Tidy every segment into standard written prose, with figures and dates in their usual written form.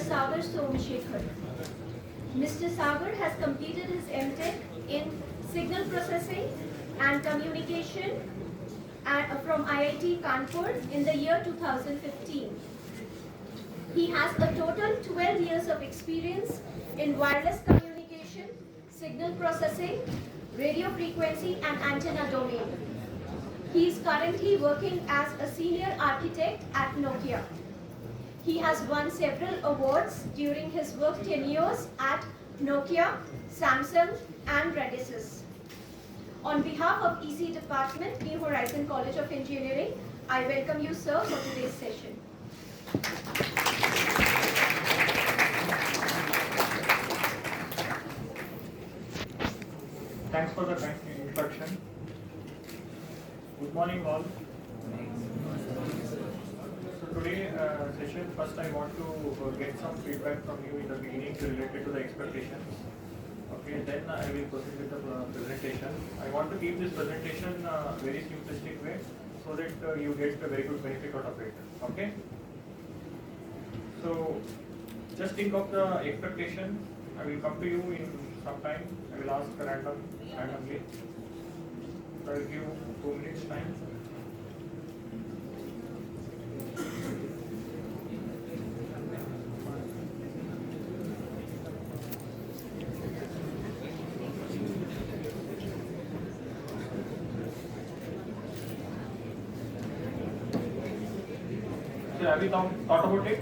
Sagar Somshekhar. Mr. Sagar has completed his MTech in Signal Processing and Communication from IIT Kanpur in the year 2015. He has a total 12 years of experience in wireless communication, signal processing, radio frequency and antenna domain. He is currently working as a senior architect at Nokia. He has won several awards during his work tenures at Nokia, Samsung and Redisys. On behalf of EC Department, New Horizon College of Engineering, I welcome you, sir, for today's session. Thanks for the kind introduction. Good morning all. So today session, first I want to get some feedback from you in the beginning related to the expectations. Okay, then I will proceed with the presentation. I want to keep this presentation very simplistic way so that you get a very good benefit out of it. Okay. So just think of the expectation. I will come to you in some time. I will ask randomly. So I will give 2 minutes time. So have you thought about it?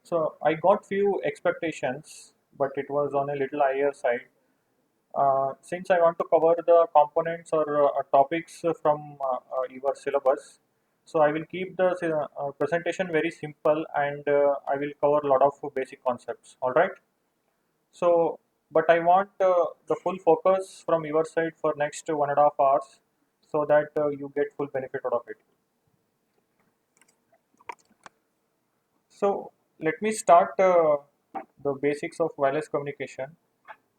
So I got few expectations, but it was on a little higher side. Since I want to cover the components or topics from your syllabus, so I will keep the presentation very simple and I will cover a lot of basic concepts. All right. So, but I want the full focus from your side for next 1.5 hours, so that you get full benefit out of it. So let me start the basics of wireless communication.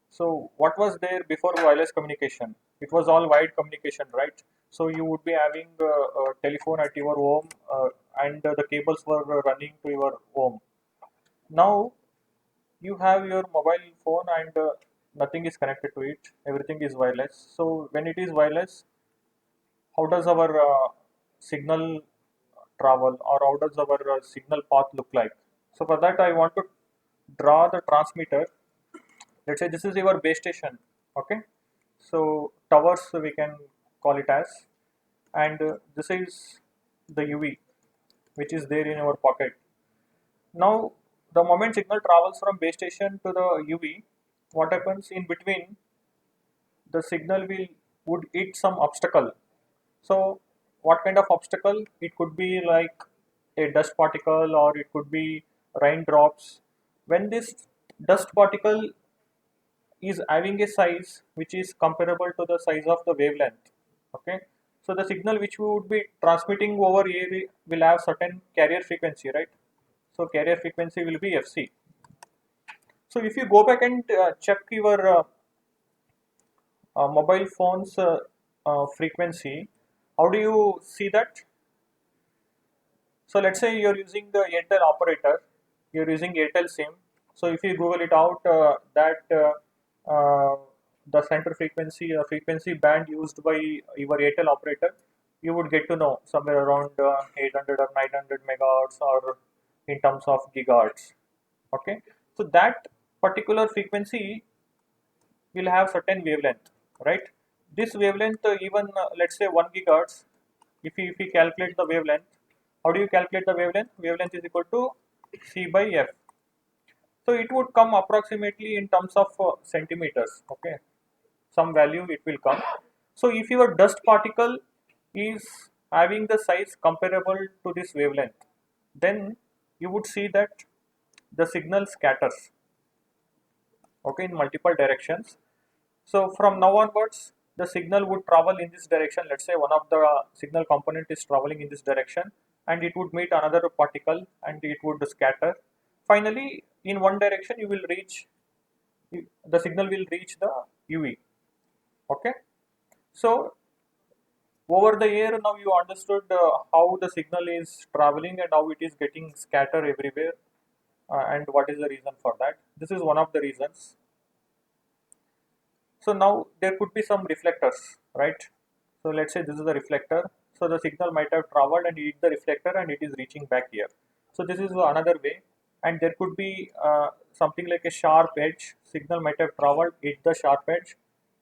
So what was there before wireless communication? It was all wired communication, right? So you would be having a telephone at your home and the cables were running to your home. Now you have your mobile phone and nothing is connected to it. Everything is wireless. So when it is wireless, how does our signal travel, or how does our signal path look like? So for that I want to draw the transmitter. Let's say this is your base station. Okay, so towers we can call it as, and this is the UV which is there in our pocket. Now the moment signal travels from base station to the UV, what happens in between? The signal would hit some obstacle. So what kind of obstacle? It could be like a dust particle, or it could be raindrops. When this dust particle is having a size which is comparable to the size of the wavelength, okay, so the signal which we would be transmitting over here will have certain carrier frequency, right? So carrier frequency will be FC. So if you go back and check your mobile phones frequency, how do you see that? So let's say you're using the Airtel operator, you're using Airtel SIM. So if you Google it out, the center frequency, frequency band used by your Airtel operator, you would get to know somewhere around 800 or 900 megahertz, or in terms of gigahertz. Okay, so that particular frequency will have certain wavelength, right? This wavelength, even let's say 1 gigahertz, if we calculate the wavelength, how do you calculate the wavelength? Wavelength is equal to C by F. So it would come approximately in terms of centimeters, okay? Some value it will come. So if your dust particle is having the size comparable to this wavelength, then you would see that the signal scatters, okay, in multiple directions. So from now onwards, the signal would travel in this direction. Let's say one of the signal component is traveling in this direction, and it would meet another particle and it would scatter. Finally, in one direction, you will reach, the signal will reach the UV. Okay. So over the air, now you understood how the signal is traveling and how it is getting scattered everywhere, and what is the reason for that. This is one of the reasons. So now there could be some reflectors, right? So let's say this is the reflector. So the signal might have traveled and hit the reflector and it is reaching back here. So this is another way. And there could be something like a sharp edge. Signal might have traveled, hit the sharp edge,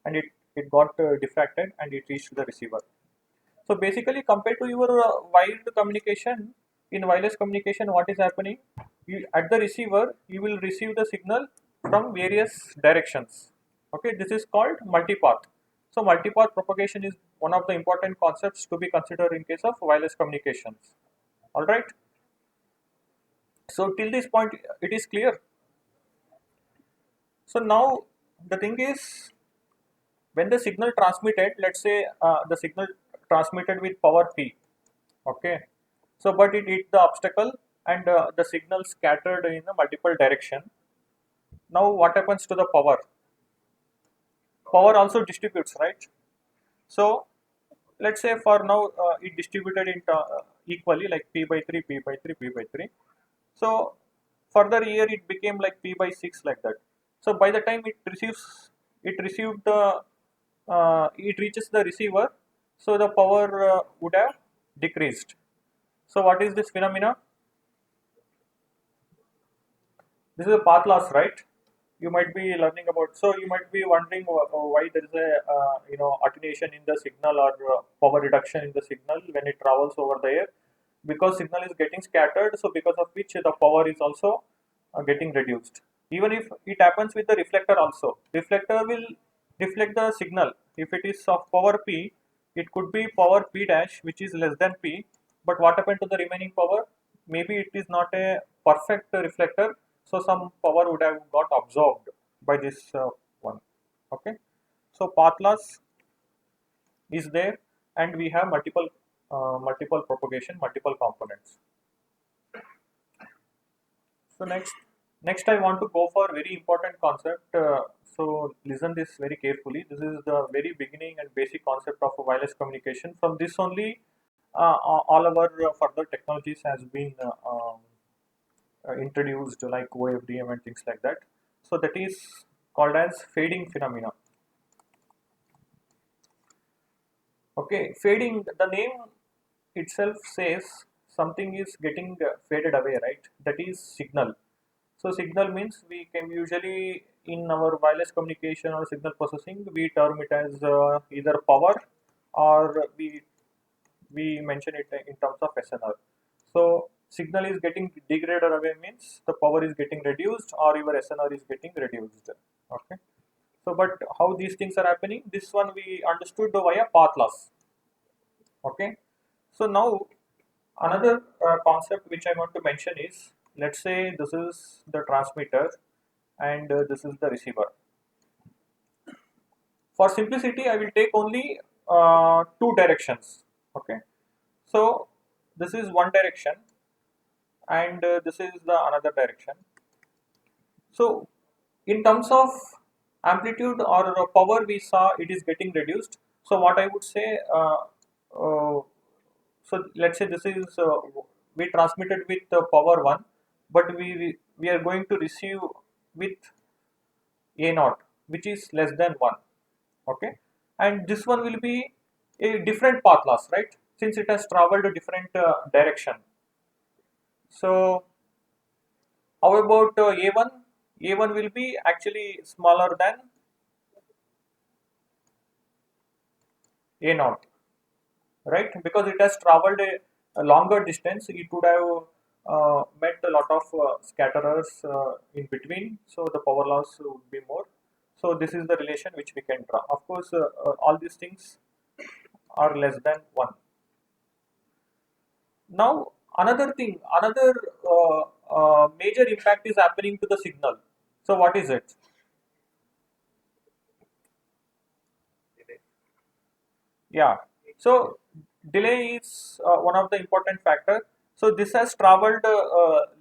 and it got diffracted and it reached the receiver. So basically, compared to your wired communication, in wireless communication, what is happening? At the receiver, you will receive the signal from various directions. Okay, this is called multipath. So multipath propagation is one of the important concepts to be considered in case of wireless communications. All right. So till this point, it is clear. So now the thing is, when the signal transmitted, let's say the signal transmitted with power P. Okay. So but it hit the obstacle and the signal scattered in a multiple direction. Now what happens to the power? Power also distributes, right? So let's say for now it distributed in equally, like P by 3, P by 3, P by 3. So further here it became like P by 6, like that. So by the time it received the it reaches the receiver, so the power would have decreased. So what is this phenomena? This is a path loss, right? You might be learning about. So you might be wondering why there is a attenuation in the signal, or power reduction in the signal when it travels over the air, because signal is getting scattered. So because of which the power is also getting reduced. Even if it happens with the reflector also, reflector will reflect the signal. If it is of power P, it could be power P dash, which is less than P. But what happened to the remaining power? Maybe it is not a perfect reflector, so some power would have got absorbed by this one. Okay, so path loss is there, and we have multiple propagation, multiple components. So next I want to go for very important concept. So listen this very carefully. This is the very beginning and basic concept of wireless communication. From this only, all our further technologies has been introduced, like OFDM and things like that. So that is called as fading phenomena. Okay, fading, the name itself says something is getting faded away, right? That is signal. So signal means, we can usually in our wireless communication or signal processing, we term it as either power, or we mention it in terms of SNR. So signal is getting degraded away means the power is getting reduced, or your SNR is getting reduced. Okay. So but how these things are happening? This one we understood via path loss. Okay. So now another concept which I want to mention is, let's say this is the transmitter and this is the receiver. For simplicity, I will take only two directions. Okay. So this is one direction and this is the another direction. So in terms of amplitude or power we saw it is getting reduced. So what I would say, so let's say this is we transmitted with power 1, but we are going to receive with a naught, which is less than 1. Okay, and this one will be a different path loss, right, since it has traveled a different direction. So how about a1? A1 will be actually smaller than a naught, right, because it has traveled a longer distance. It would have met a lot of scatterers in between, so the power loss would be more. So this is the relation which we can draw. Of course, all these things are less than 1. Now another thing, another major impact is happening to the signal. So what is it? Yeah. So delay is one of the important factor. So this has traveled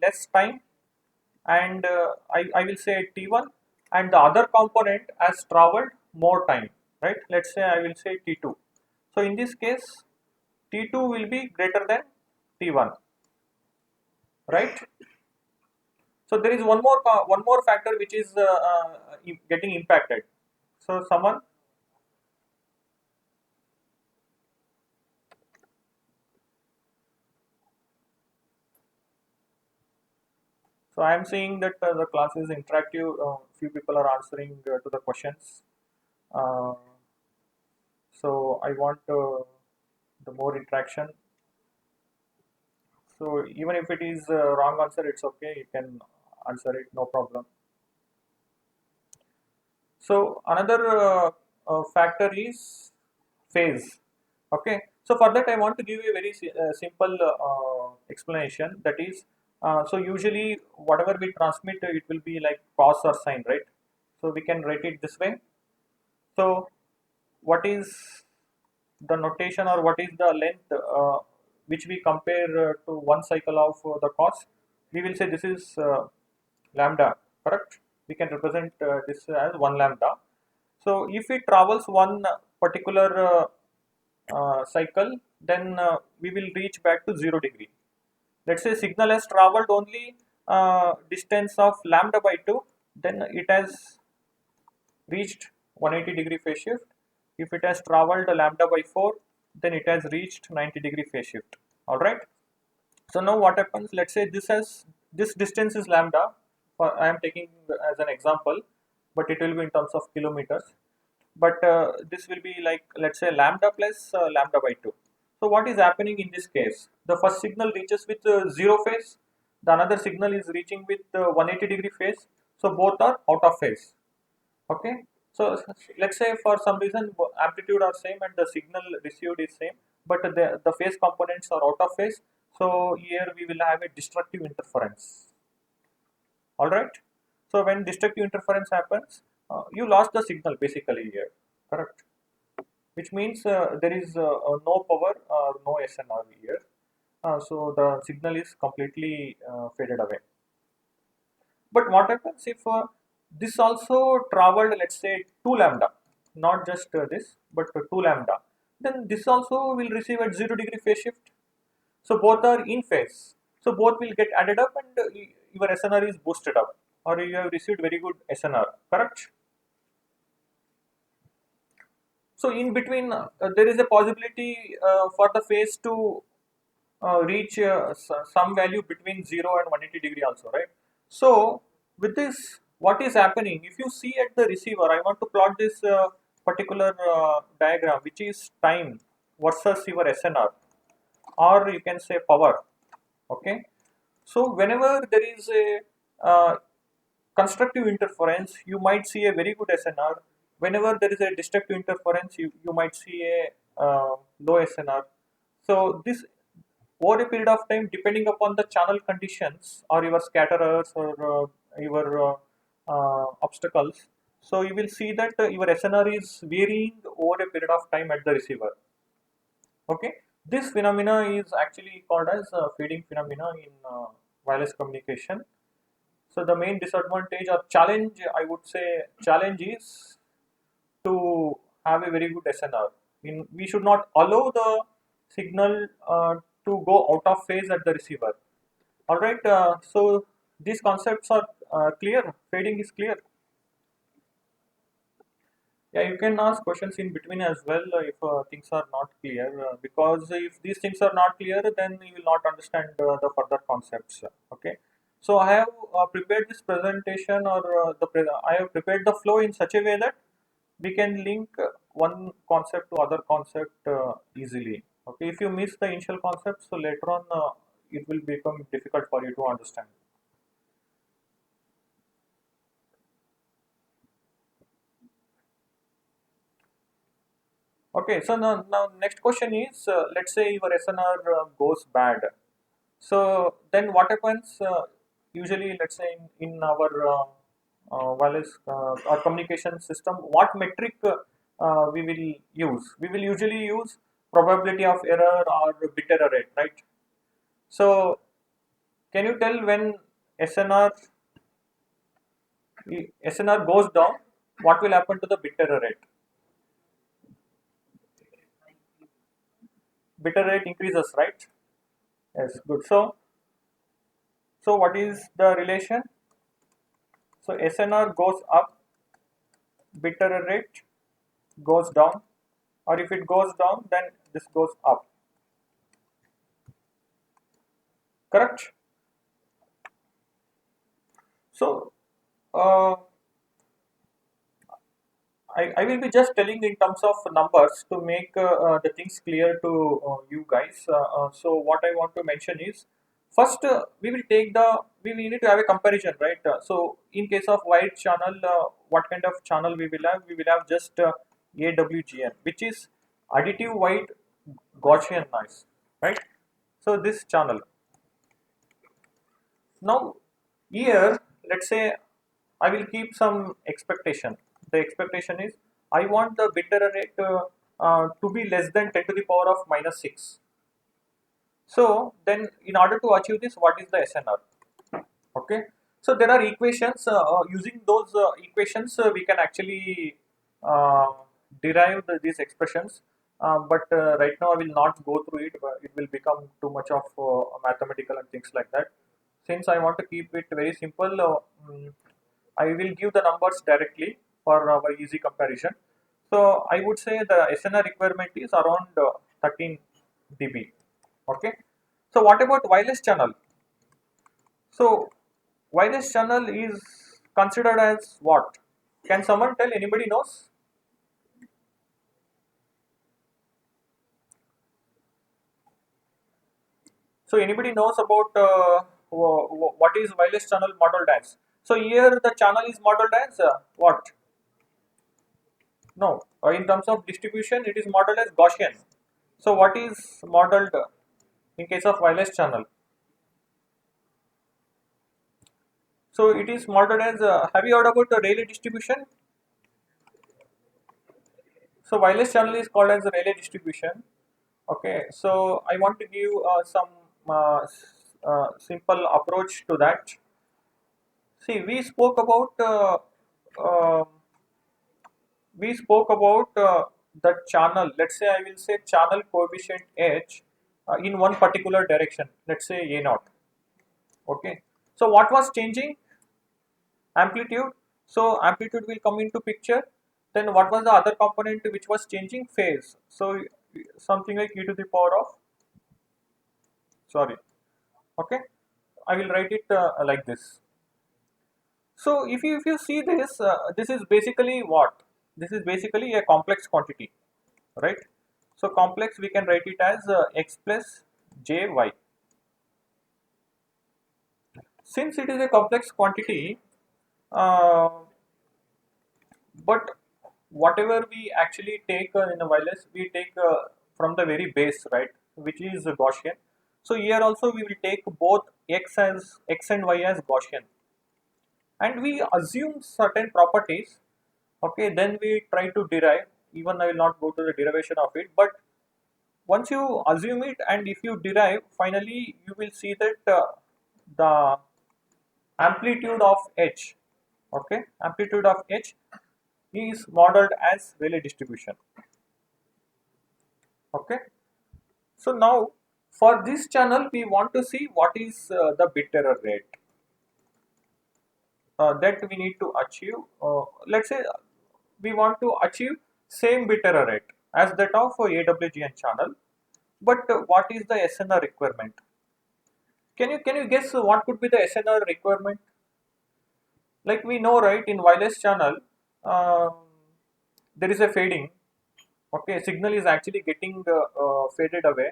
less time, and I will say T1, and the other component has traveled more time, right? Let's say I will say T2. So in this case, T2 will be greater than T1, right? So there is one more factor which is getting impacted. So someone, so I am seeing that the class is interactive. Few people are answering to the questions. Uh, so I want the more interaction. So even if it is wrong answer, it's okay. You can answer it, no problem. So another factor is phase. Okay. So for that, I want to give you a very simple explanation. That is, so usually whatever we transmit, it will be like cos or sine, right? So we can write it this way. So what is the notation, or what is the length which we compare to one cycle of the cos? We will say this is lambda, correct? We can represent this as 1 lambda. So if it travels one particular cycle, then we will reach back to 0 degree. Let's say signal has traveled only distance of lambda by 2, then it has reached 180-degree phase shift. If it has traveled lambda by 4, then it has reached 90-degree phase shift. All right. So now what happens? Let's say this distance is lambda. I am taking as an example, but it will be in terms of kilometers. But this will be like, let's say, lambda plus lambda by 2. So what is happening in this case? The first signal reaches with 0 phase. The another signal is reaching with 180-degree phase. So both are out of phase. Okay. So let's say for some reason amplitude are same and the signal received is same, but the phase components are out of phase. So here we will have a destructive interference. All right. So when destructive interference happens, you lost the signal basically here, correct? Which means there is no power or no SNR here. So the signal is completely faded away. But what happens if this also traveled, let's say 2 lambda, not just this, but 2 lambda, then this also will receive at 0 degree phase shift. So both are in phase. So both will get added up, and your SNR is boosted up, or you have received very good SNR, correct? So in between, there is a possibility for the phase to reach some value between 0 and 180-degree also, right? So with this, what is happening? If you see at the receiver, I want to plot this particular diagram, which is time versus your SNR, or you can say power. Okay. So whenever there is a constructive interference, you might see a very good SNR. Whenever there is a destructive interference, you might see a low SNR. So this, over a period of time, depending upon the channel conditions or your scatterers or your obstacles, so you will see that your SNR is varying over a period of time at the receiver. Okay, this phenomena is actually called as feeding phenomena in wireless communication. So the main disadvantage or challenge, I would say, challenge is to have a very good SNR. We should not allow the signal to go out of phase at the receiver. All right. So these concepts are clear. Fading is clear. Yeah, you can ask questions in between as well if things are not clear. Because if these things are not clear, then you will not understand the further concepts. Okay. So I have prepared this presentation, or I have prepared the flow in such a way that we can link one concept to other concept easily. Okay. If you miss the initial concept, so later on it will become difficult for you to understand. Okay, so now next question is, let's say your SNR goes bad. So then what happens? Usually, let's say in our wireless or communication system, what metric we will use? We will usually use probability of error or bit error rate, right? So can you tell when SNR SNR goes down, what will happen to the bit error rate? Bit error rate increases, right? Yes, good. So what is the relation? So SNR goes up, bit error rate goes down, or if it goes down, then this goes up. Correct? So uh, I will be just telling in terms of numbers to make the things clear to you guys. So what I want to mention is, first we will take we will need to have a comparison, right? So in case of wide channel, what kind of channel we will have? We will have just AWGN, which is additive wide Gaussian noise, right? So this channel. Now here, let's say I will keep some expectation. The expectation is I want the bit error rate to be less than 10 to the power of minus 6. So then in order to achieve this, what is the SNR? Okay. So there are equations. Using those equations, we can actually uh, derive these expressions. But right now I will not go through it. But it will become too much of mathematical and things like that. Since I want to keep it very simple, I will give the numbers directly for our easy comparison. So I would say the SNR requirement is around 13 dB. Okay. So what about wireless channel? So wireless channel is considered as what? Can someone tell? Anybody knows? So anybody knows about what is wireless channel modeled as? So here the channel is modeled as what? No, in terms of distribution, it is modeled as Gaussian. So what is modeled in case of wireless channel? So it is modeled as. Have you heard about the Rayleigh distribution? So wireless channel is called as the Rayleigh distribution. Okay, so I want to give some simple approach to that. See, uh, we spoke about the channel. Let's say I will say channel coefficient h in one particular direction. Let's say a naught. Okay. So what was changing? Amplitude. So amplitude will come into picture. Then what was the other component which was changing? Phase. So something like e to the power of, sorry. Okay. I will write it like this. So if you see this, this is basically what? This is basically a complex quantity, right? So complex, we can write it as x plus jy. Since it is a complex quantity, uh, but whatever we actually take in a wireless, we take from the very base, right, which is Gaussian. So here also we will take both x and y as Gaussian, and we assume certain properties. Okay, then we try to derive. Even I will not go to the derivation of it, but once you assume it and if you derive, finally you will see that the amplitude of H. Okay, amplitude of H is modeled as Rayleigh distribution. Okay, so now for this channel we want to see what is the bit error rate that we need to achieve. Let's say we want to achieve same bit error rate as that of AWGN channel, but what is the SNR requirement? Can you guess what could be the SNR requirement? Like we know, right, in wireless channel um, there is a fading. Okay, signal is actually getting faded away,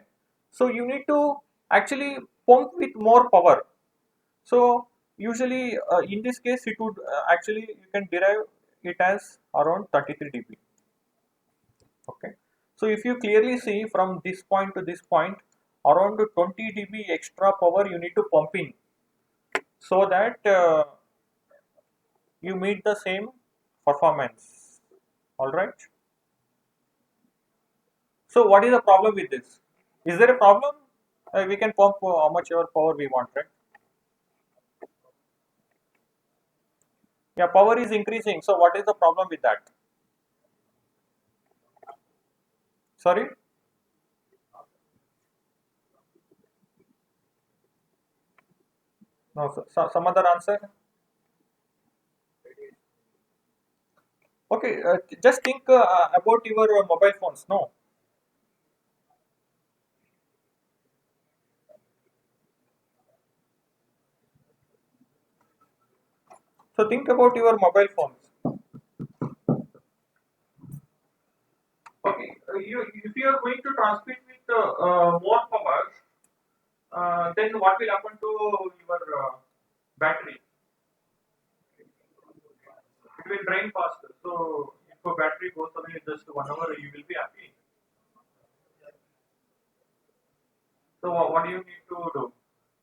so you need to actually pump with more power. So usually in this case it would actually you can derive it as around 33 dB. Okay, so if you clearly see from this point to this point, around 20 dB extra power you need to pump in, so that you meet the same performance. All right. So what is the problem with this? Is there a problem? We can pump how much ever power we want, right? Yeah, power is increasing. So what is the problem with that? Sorry? No, some other answer? Okay, just think about your mobile phones. No. So think about your mobile phones. Okay, if you are going to transmit with more power, then what will happen to your battery? It will drain faster. So if a battery goes away in just 1 hour, you will be happy. So what do you need to do?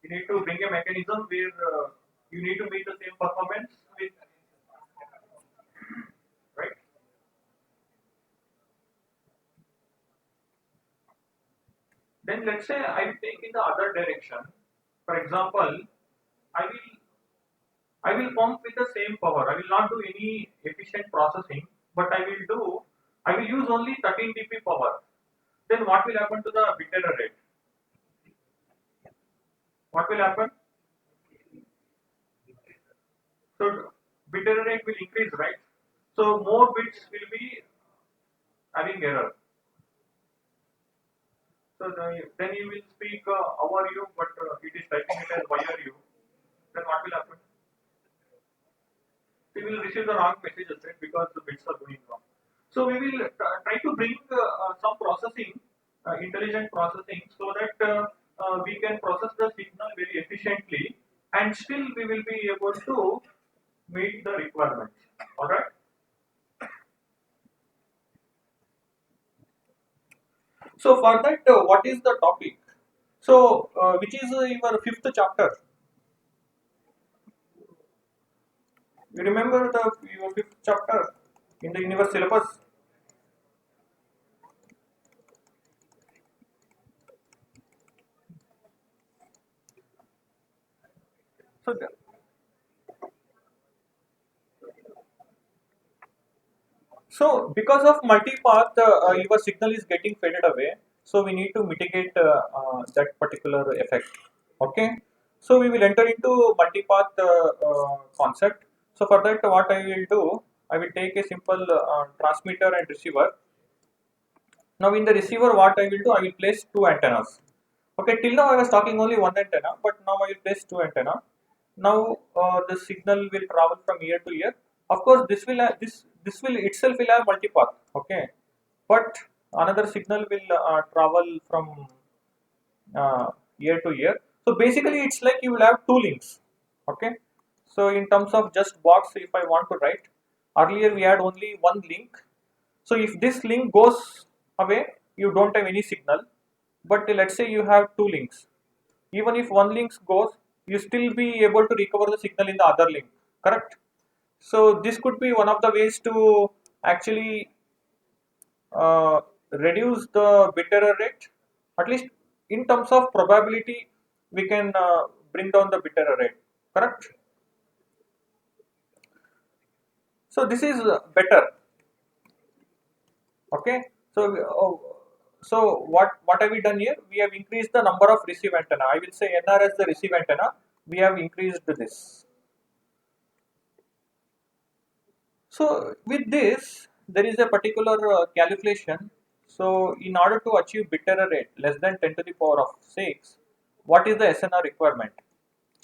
You need to bring a mechanism where you need to meet the same performance with, right? Then let's say I will take in the other direction. For example, I will I will pump with the same power. I will not do any efficient processing, but I will use only 13 dB power. Then what will happen to the bit error rate? What will happen? So bit error rate will increase, right? So more bits will be having error. So then you will speak how are you, but it is typing it as why are you. Then what will happen? We will receive the wrong messages, right? Because the bits are going wrong. So we will try to bring some processing, intelligent processing, so that we can process the signal very efficiently, and still we will be able to meet the requirements. All right. So for that, what is the topic? So which is your fifth chapter? You remember the your fifth chapter in the universe syllabus? So because of multipath, your signal is getting faded away. So we need to mitigate that particular effect. Okay. So we will enter into multipath concept. So for that, what I will do, I will take a simple transmitter and receiver. Now in the receiver, what I will do, I will place two antennas. Okay, till now I was talking only one antenna, but now I will place two antenna. Now the signal will travel from ear to ear. Of course, this will itself will have multipath. Okay, but another signal will travel from ear to ear. So basically, it's like you will have two links. Okay, so in terms of just box, if I want to write, earlier we had only one link. So if this link goes away, you don't have any signal. But let's say you have two links. Even if one link goes, you still be able to recover the signal in the other link. Correct? So this could be one of the ways to actually reduce the bit error rate. At least in terms of probability, we can bring down the bit error rate. Correct? So this is better. Okay, so what have we done here? We have increased the number of receive antenna. I will say NR as the receive antenna. We have increased this. So with this, there is a particular calculation. So in order to achieve bit error rate less than 10 to the power of 6, what is the SNR requirement?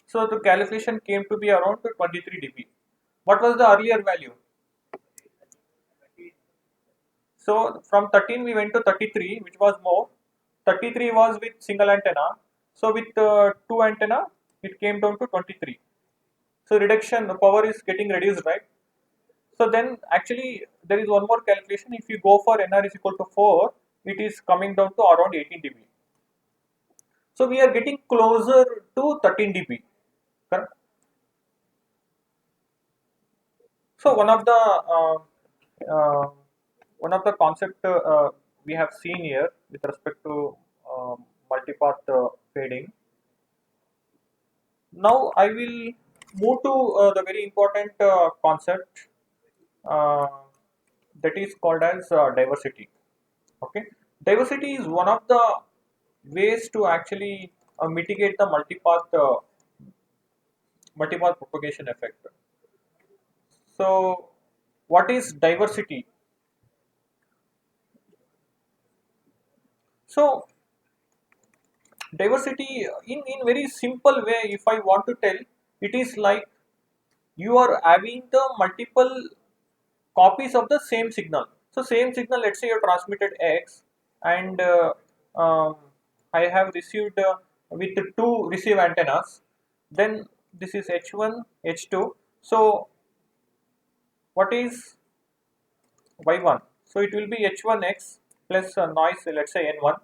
So the calculation came to be around 23 dB. What was the earlier value? So from 13 we went to 33, which was more. 33 was with single antenna. So with two antenna, it came down to 23. So reduction, the power is getting reduced, right? So then actually there is one more calculation. If you go for NR is equal to 4, it is coming down to around 18 dB. So we are getting closer to 13 dB. Correct? So uh, one of the concept we have seen here with respect to multipath fading. Now I will move to the very important concept uh, that is called as diversity. Okay, diversity is one of the ways to actually mitigate the multipath propagation effect. So what is diversity? So diversity in very simple way, if I want to tell, it is like you are having the multiple copies of the same signal. So same signal, let's say you transmitted X, and um, I have received with two receive antennas. Then this is H1, H2. So what is Y1? So it will be H1X plus noise, let's say N1.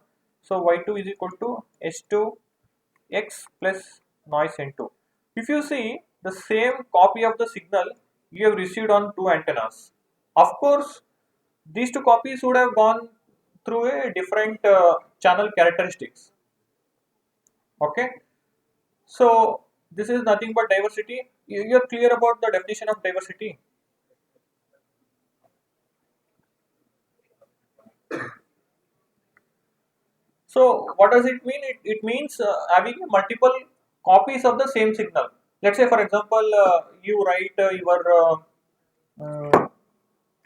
So Y2 is equal to H2X plus noise N2. If you see the same copy of the signal you have received on two antennas, of course these two copies would have gone through a different channel characteristics. Okay, so this is nothing but diversity. You are clear about the definition of diversity? So what does it mean? It means having multiple copies of the same signal. Let's say for example, you write your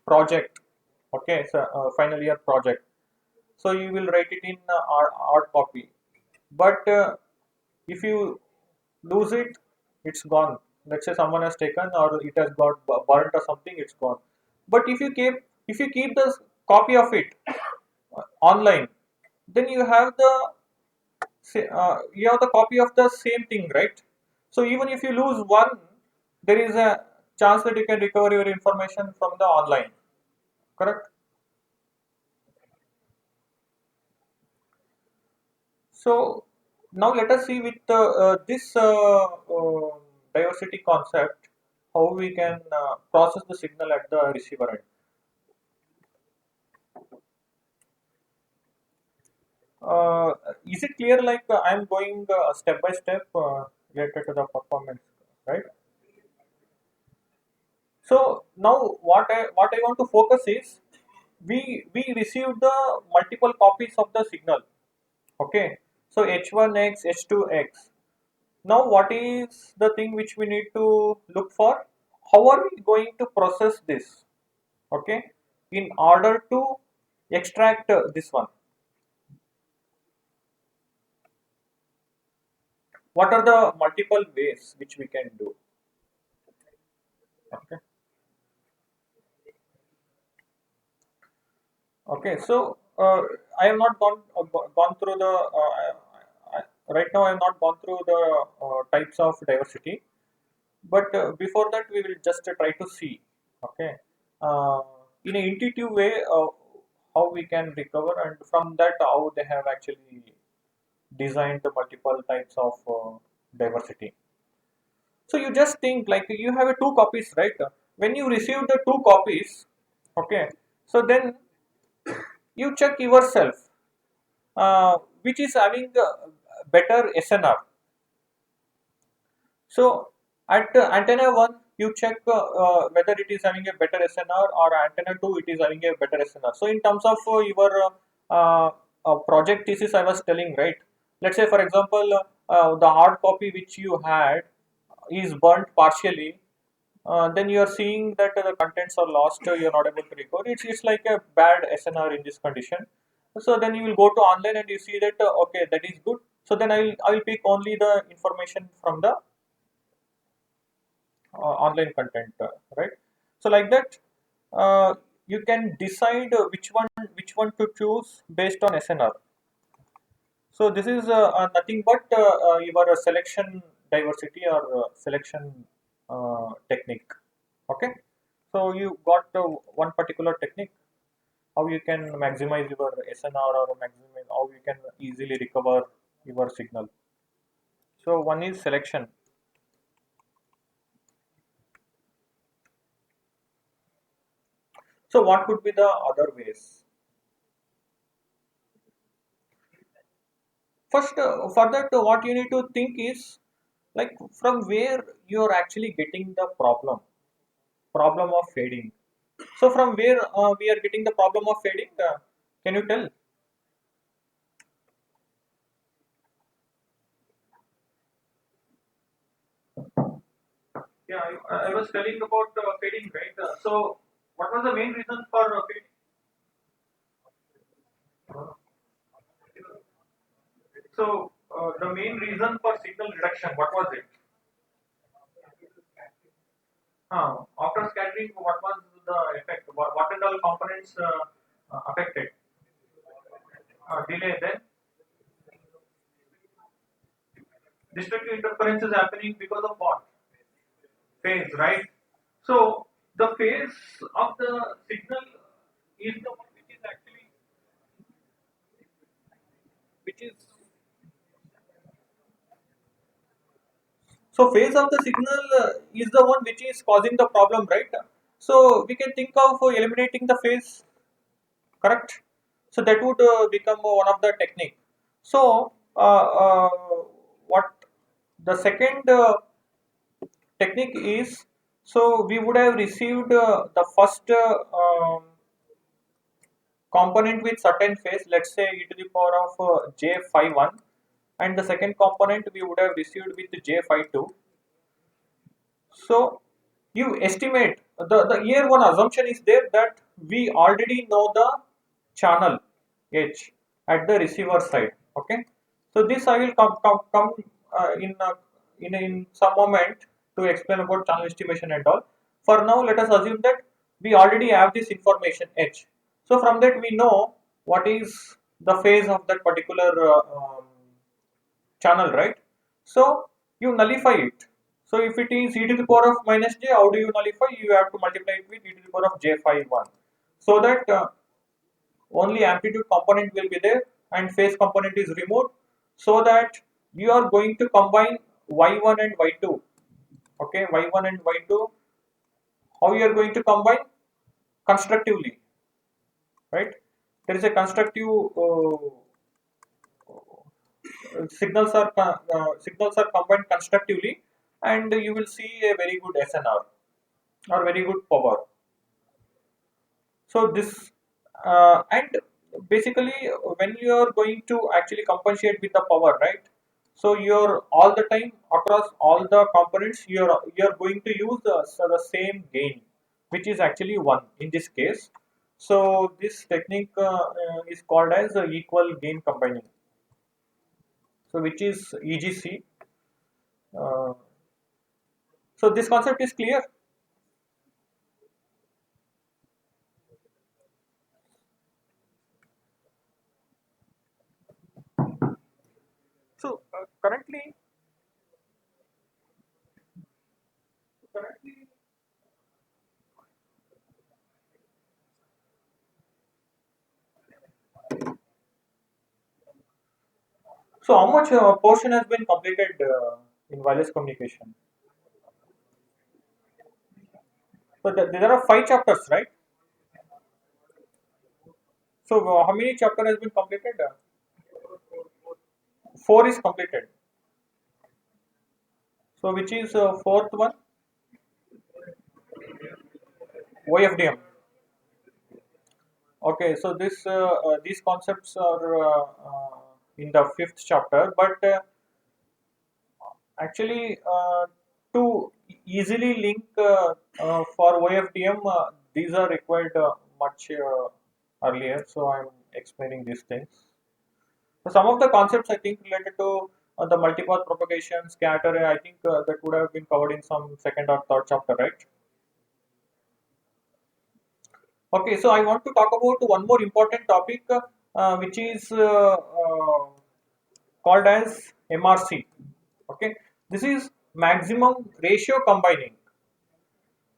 project. Okay, so final year project. So you will write it in hard copy. But if you lose it, it's gone. Let's say someone has taken or it has got burnt or something, it's gone. But if you keep the copy of it online, then you have the copy of the same thing, right? So even if you lose one, there is a chance that you can recover your information from the online. Correct? So now let us see with this diversity concept how we can process the signal at the receiver end. Uh, is it clear? Like I am going step by step related to the performance, right? So now what I want to focus is we received the multiple copies of the signal. Okay, so H1X, H2X. Now what is the thing which we need to look for? How are we going to process this? Okay, in order to extract this one. What are the multiple ways which we can do? Okay. Okay, so I have not gone through the right now. I have not gone through the types of diversity, but before that, we will just try to see. Okay, uh, in an intuitive way, how we can recover, and from that, how they have actually designed the multiple types of diversity. So you just think like you have a two copies, right? When you receive the two copies, okay, so then you check yourself which is having better SNR. So at antenna 1 you check whether it is having a better SNR or antenna 2 it is having a better SNR. So in terms of your project thesis I was telling, right? Let's say for example the hard copy which you had is burnt partially, then you are seeing that the contents are lost, you are not able to recover. It's like a bad SNR in this condition. So then you will go to online and you see that okay, that is good. So then I will pick only the information from the online content, right? So like that, you can decide which one to choose based on SNR. So this is nothing but your selection diversity or selection technique. Okay. So you got one particular technique, how you can maximize your SNR or maximize how you can easily recover your signal. So one is selection. So what could be the other ways? First, for that, what you need to think is like from where you are actually getting the problem of fading. So from where we are getting the problem of fading? Can you tell? Yeah, I was telling about fading, right? So what was the main reason for fading? So the main reason for signal reduction, what was it? After scattering, what was the effect? What and all components affected? Delay. Then destructive interference is happening because of what? Phase, right? So the phase of the signal is the one which is actually which is so phase of the signal is the one which is causing the problem, right? So we can think of eliminating the phase, correct? So that would become one of the technique. So what the second technique is, so we would have received the first component with certain phase, let's say e to the power of j phi 1, and the second component we would have received with j phi 2. So you estimate the year one assumption is there that we already know the channel H at the receiver side. Okay, so this I will come in some moment to explain about channel estimation and all. For now, let us assume that we already have this information H. So from that we know what is the phase of that particular channel, right? So you nullify it. So if it is e to the power of minus j, how do you nullify? You have to multiply it with e to the power of j phi 1, so that only amplitude component will be there and phase component is removed, so that you are going to combine y1 and y2. Okay, y1 and y2, how you are going to combine? Constructively, right? There is a constructive signals are combined constructively, and you will see a very good SNR or very good power. So this and basically when you are going to actually compensate with the power, right? So you're all the time across all the components you're going to use the same gain, which is actually one in this case. So this technique is called as equal gain combining. So which is EGC. Uh, so this concept is clear. So currently, so how much portion has been completed in wireless communication? So there are five chapters, right? So how many chapter has been completed? Four is completed. So which is fourth one? OFDM. Okay, so these concepts are in the fifth chapter, but actually to easily link for OFDM, these are required much earlier. So I'm explaining these things. So some of the concepts I think related to the multipath propagation, scatter, I think that would have been covered in some second or third chapter, right? Okay, so I want to talk about one more important topic, which is called as MRC. Okay, this is maximum ratio combining.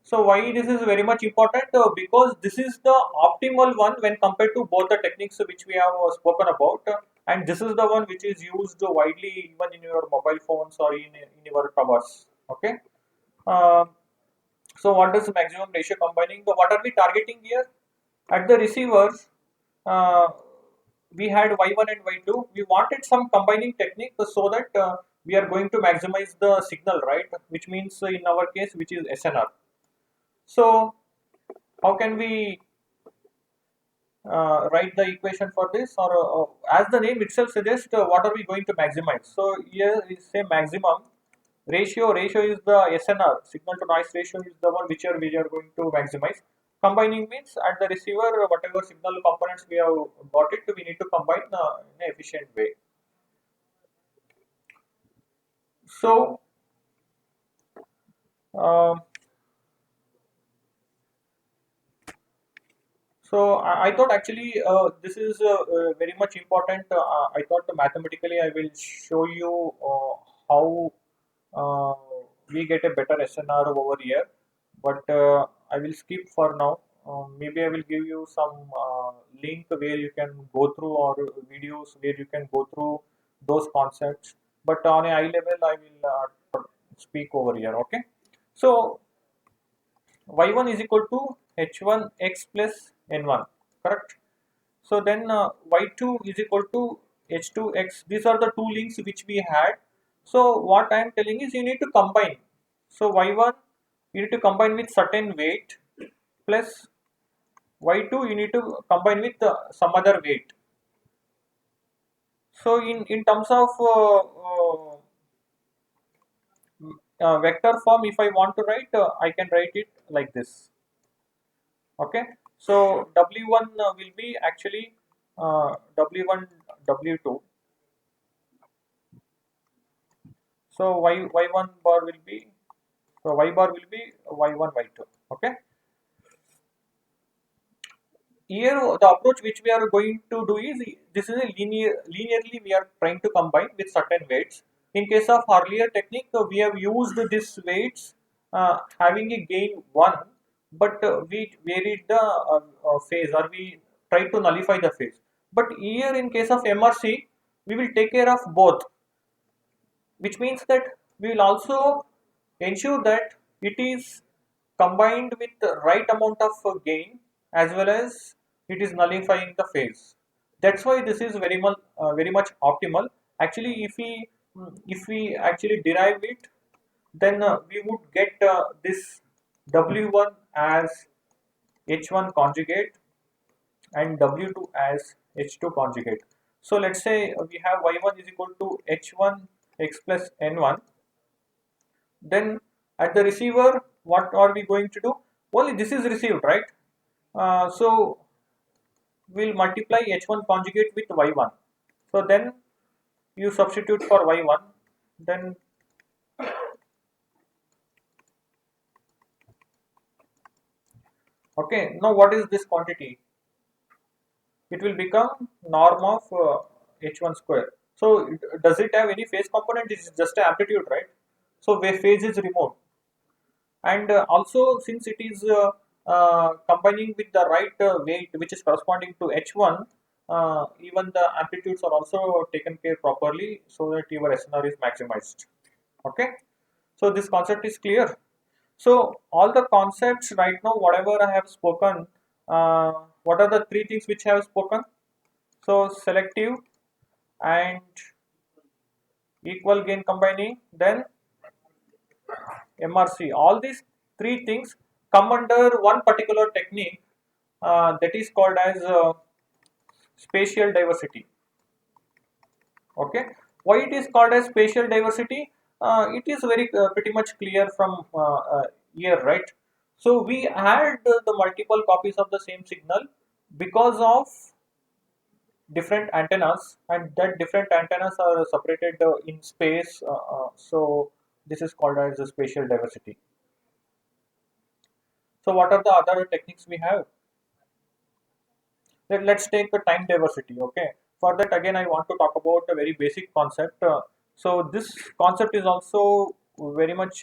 So why this is very much important? Because this is the optimal one when compared to both the techniques which we have spoken about, and this is the one which is used widely even in your mobile phones or in your towers. Okay. Uh, so what does maximum ratio combining? What are we targeting here? At the receivers, uh, we had Y1 and Y2. We wanted some combining technique so that we are going to maximize the signal, right? Which means in our case, which is SNR. So how can we write the equation for this? Or as the name itself suggests, what are we going to maximize? So here is say maximum ratio. Ratio is the SNR, signal to noise ratio is the one which we are going to maximize. Combining means at the receiver, whatever signal components we have got it, we need to combine in an efficient way. So uh, I thought actually this is very much important. I thought mathematically I will show you how uh, we get a better SNR over here, but I will skip for now. Maybe I will give you some link where you can go through, or videos where you can go through those concepts. But on a high level, I will speak over here. Okay. So y1 is equal to h1x plus n1, correct? So then y2 is equal to h2x. These are the two links which we had. So what I am telling is you need to combine. So y1 you need to combine with certain weight plus y2 you need to combine with some other weight. So in terms of vector form, if I want to write, I can write it like this. Okay, so W1 will be actually W1 W2. So Y1 bar will be, so Y bar will be Y1 Y2. Okay, here the approach which we are going to do is, this is a linearly we are trying to combine with certain weights. In case of earlier technique, we have used this weights having a gain 1, but we varied the phase, or we try to nullify the phase. But here in case of MRC, we will take care of both, which means that we will also ensure that it is combined with the right amount of gain, as well as it is nullifying the phase. That's why this is very much optimal. Actually, if we actually derive it, then we would get this W1 as H1 conjugate and W2 as H2 conjugate. So let's say we have Y1 is equal to H1 x plus N1. Then at the receiver, what are we going to do? Only this is received, right? So we'll multiply H1 conjugate with Y1. So then you substitute for Y1. Then okay, now what is this quantity? It will become norm of H1 square. So does it have any phase component? It is just an amplitude, right? So where phase is removed. And also, since it is combining with the right weight which is corresponding to H1, even the amplitudes are also taken care properly so that your SNR is maximized. Okay, so this concept is clear. So all the concepts right now, whatever I have spoken, what are the three things which I have spoken? So selective and equal gain combining, then MRC. All these three things come under one particular technique that is called as spatial diversity. Okay, why it is called as spatial diversity? It is very pretty much clear from here, right? So we had the multiple copies of the same signal because of different antennas, and that different antennas are separated in space. So this is called as the spatial diversity. So what are the other techniques we have? Let's take the time diversity. Okay, for that again I want to talk about a very basic concept. So this concept is also very much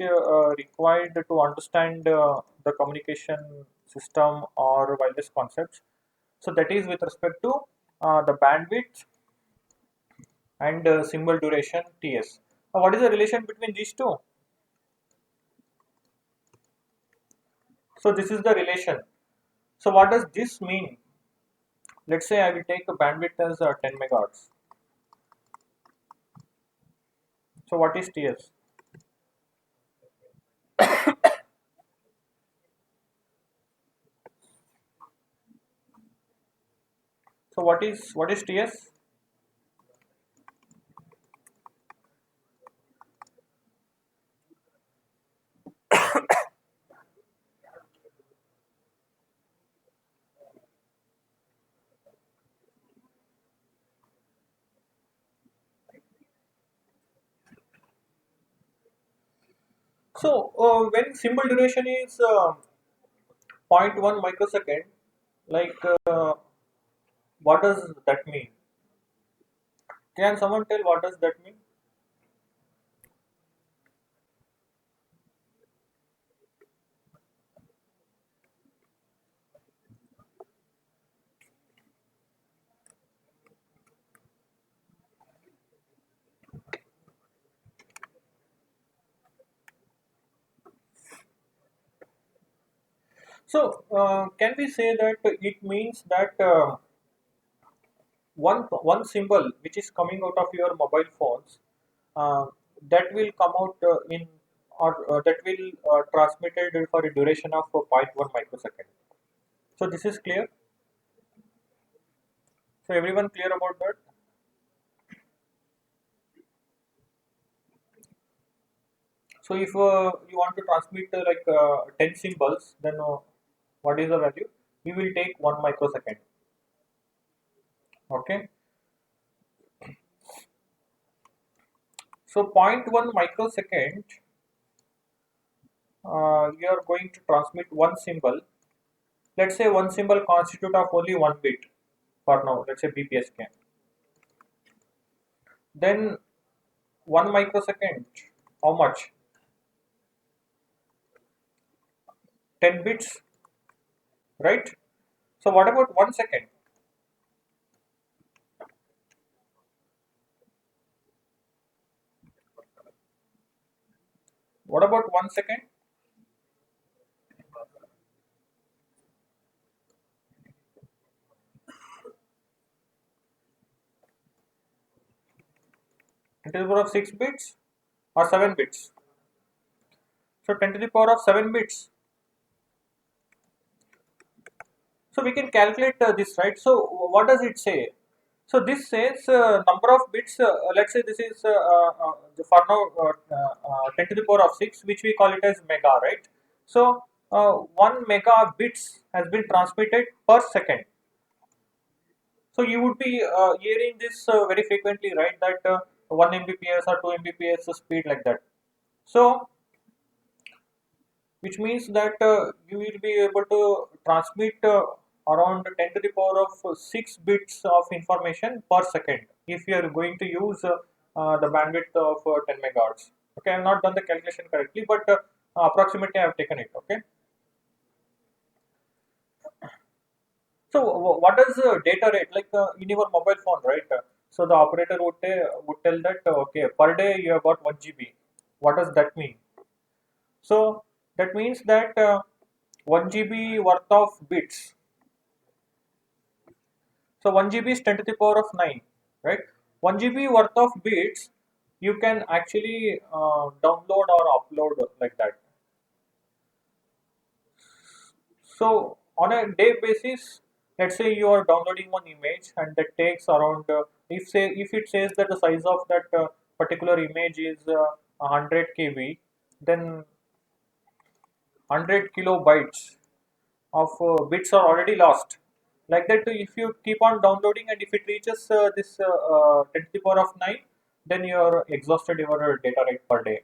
required to understand the communication system or wireless concepts. So that is with respect to the bandwidth and symbol duration TS. What is the relation between these two? So this is the relation. So what does this mean? Let's say I will take a bandwidth as 10 megahertz. So what is TS? So what is TS? So when symbol duration is zero point 0.1 microsecond, like what does that mean? Can someone tell what does that mean? So can we say that it means that one symbol which is coming out of your mobile phones, uh, that will come out in, or that will transmitted for a duration of zero point 0.1 microsecond. So this is clear. So everyone clear about that? So if you want to transmit like 10 symbols, then what is the value? We will take 1 microsecond. Okay. So zero point 0.1 microsecond, you are going to transmit one symbol. Let's say one symbol constitute of only one bit for now. Let's say BPSK. Then 1 microsecond, how much? 10 bits, right? So what about 1 second? What about 1 second? It is power of 6 bits or 7 bits. So 10 to the power of 7 bits. So we can calculate this, right? So what does it say? So this says number of bits. Let's say this is for now 10 to the power of 6, which we call it as mega, right? So 1 mega bits has been transmitted per second. So you would be hearing this very frequently, right? That 1 Mbps or 2 Mbps speed like that. So which means that you will be able to transmit around 10 to the power of 6 bits of information per second if you are going to use the bandwidth of 10 megahertz. Okay, I have not done the calculation correctly, but approximately I have taken it. Okay, so what is data rate like in your mobile phone, right? So the operator would tell that okay, per day you have got 1 GB. What does that mean? So that means that 1 GB worth of bits. So 1 GB is 10 to the power of 9, right? 1 GB worth of bits you can actually download or upload like that. So on a day basis, let's say you are downloading one image and that takes around if it says that the size of that particular image is 100 KB, then 100 kilobytes of bits are already lost. Like that, if you keep on downloading and if it reaches this 10 to the power of 9, then you are exhausted your data rate per day.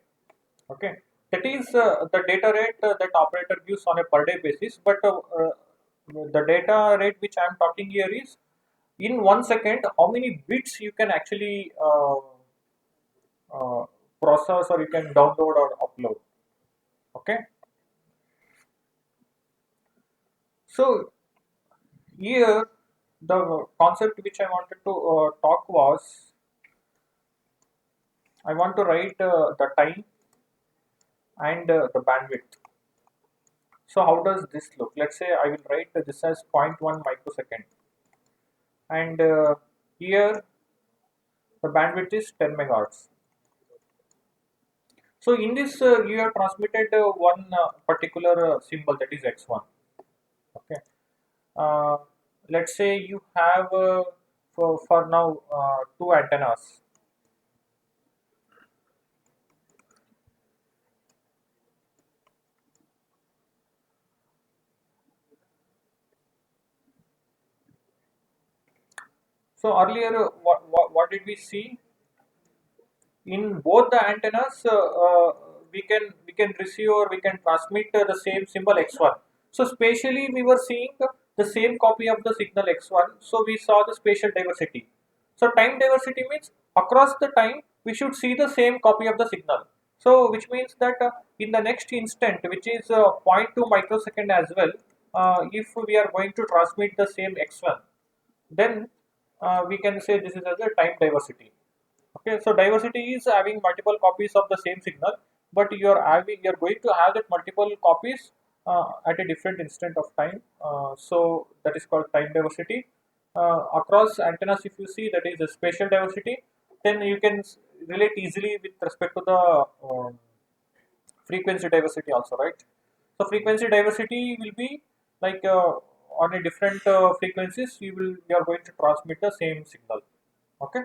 Okay, that is the data rate that operator gives on a per day basis. But the data rate which I am talking here is in 1 second how many bits you can actually uh, process or you can download or upload. Okay, so here the concept which I wanted to talk was I want to write the time and the bandwidth. So how does this look? Let's say I will write this as 0.1 microsecond, and here the bandwidth is 10 megahertz. So in this you have transmitted one particular symbol, that is x1. Okay. Uh, let's say you have for now two antennas. So earlier what did we see? In both the antennas we can receive or we can transmit the same symbol x1. So spatially we were seeing the same copy of the signal x1, so we saw the spatial diversity. So time diversity means across the time we should see the same copy of the signal, so which means that in the next instant, which is zero point 0.2 microsecond as well, if we are going to transmit the same x1, then we can say this is as a time diversity. Okay, so diversity is having multiple copies of the same signal, but you're going to have that multiple copies at a different instant of time. So that is called time diversity. Across antennas, if you see, that is the spatial diversity, then you can relate easily with respect to the frequency diversity also, right? So frequency diversity will be like on a different frequencies you are going to transmit the same signal. Okay.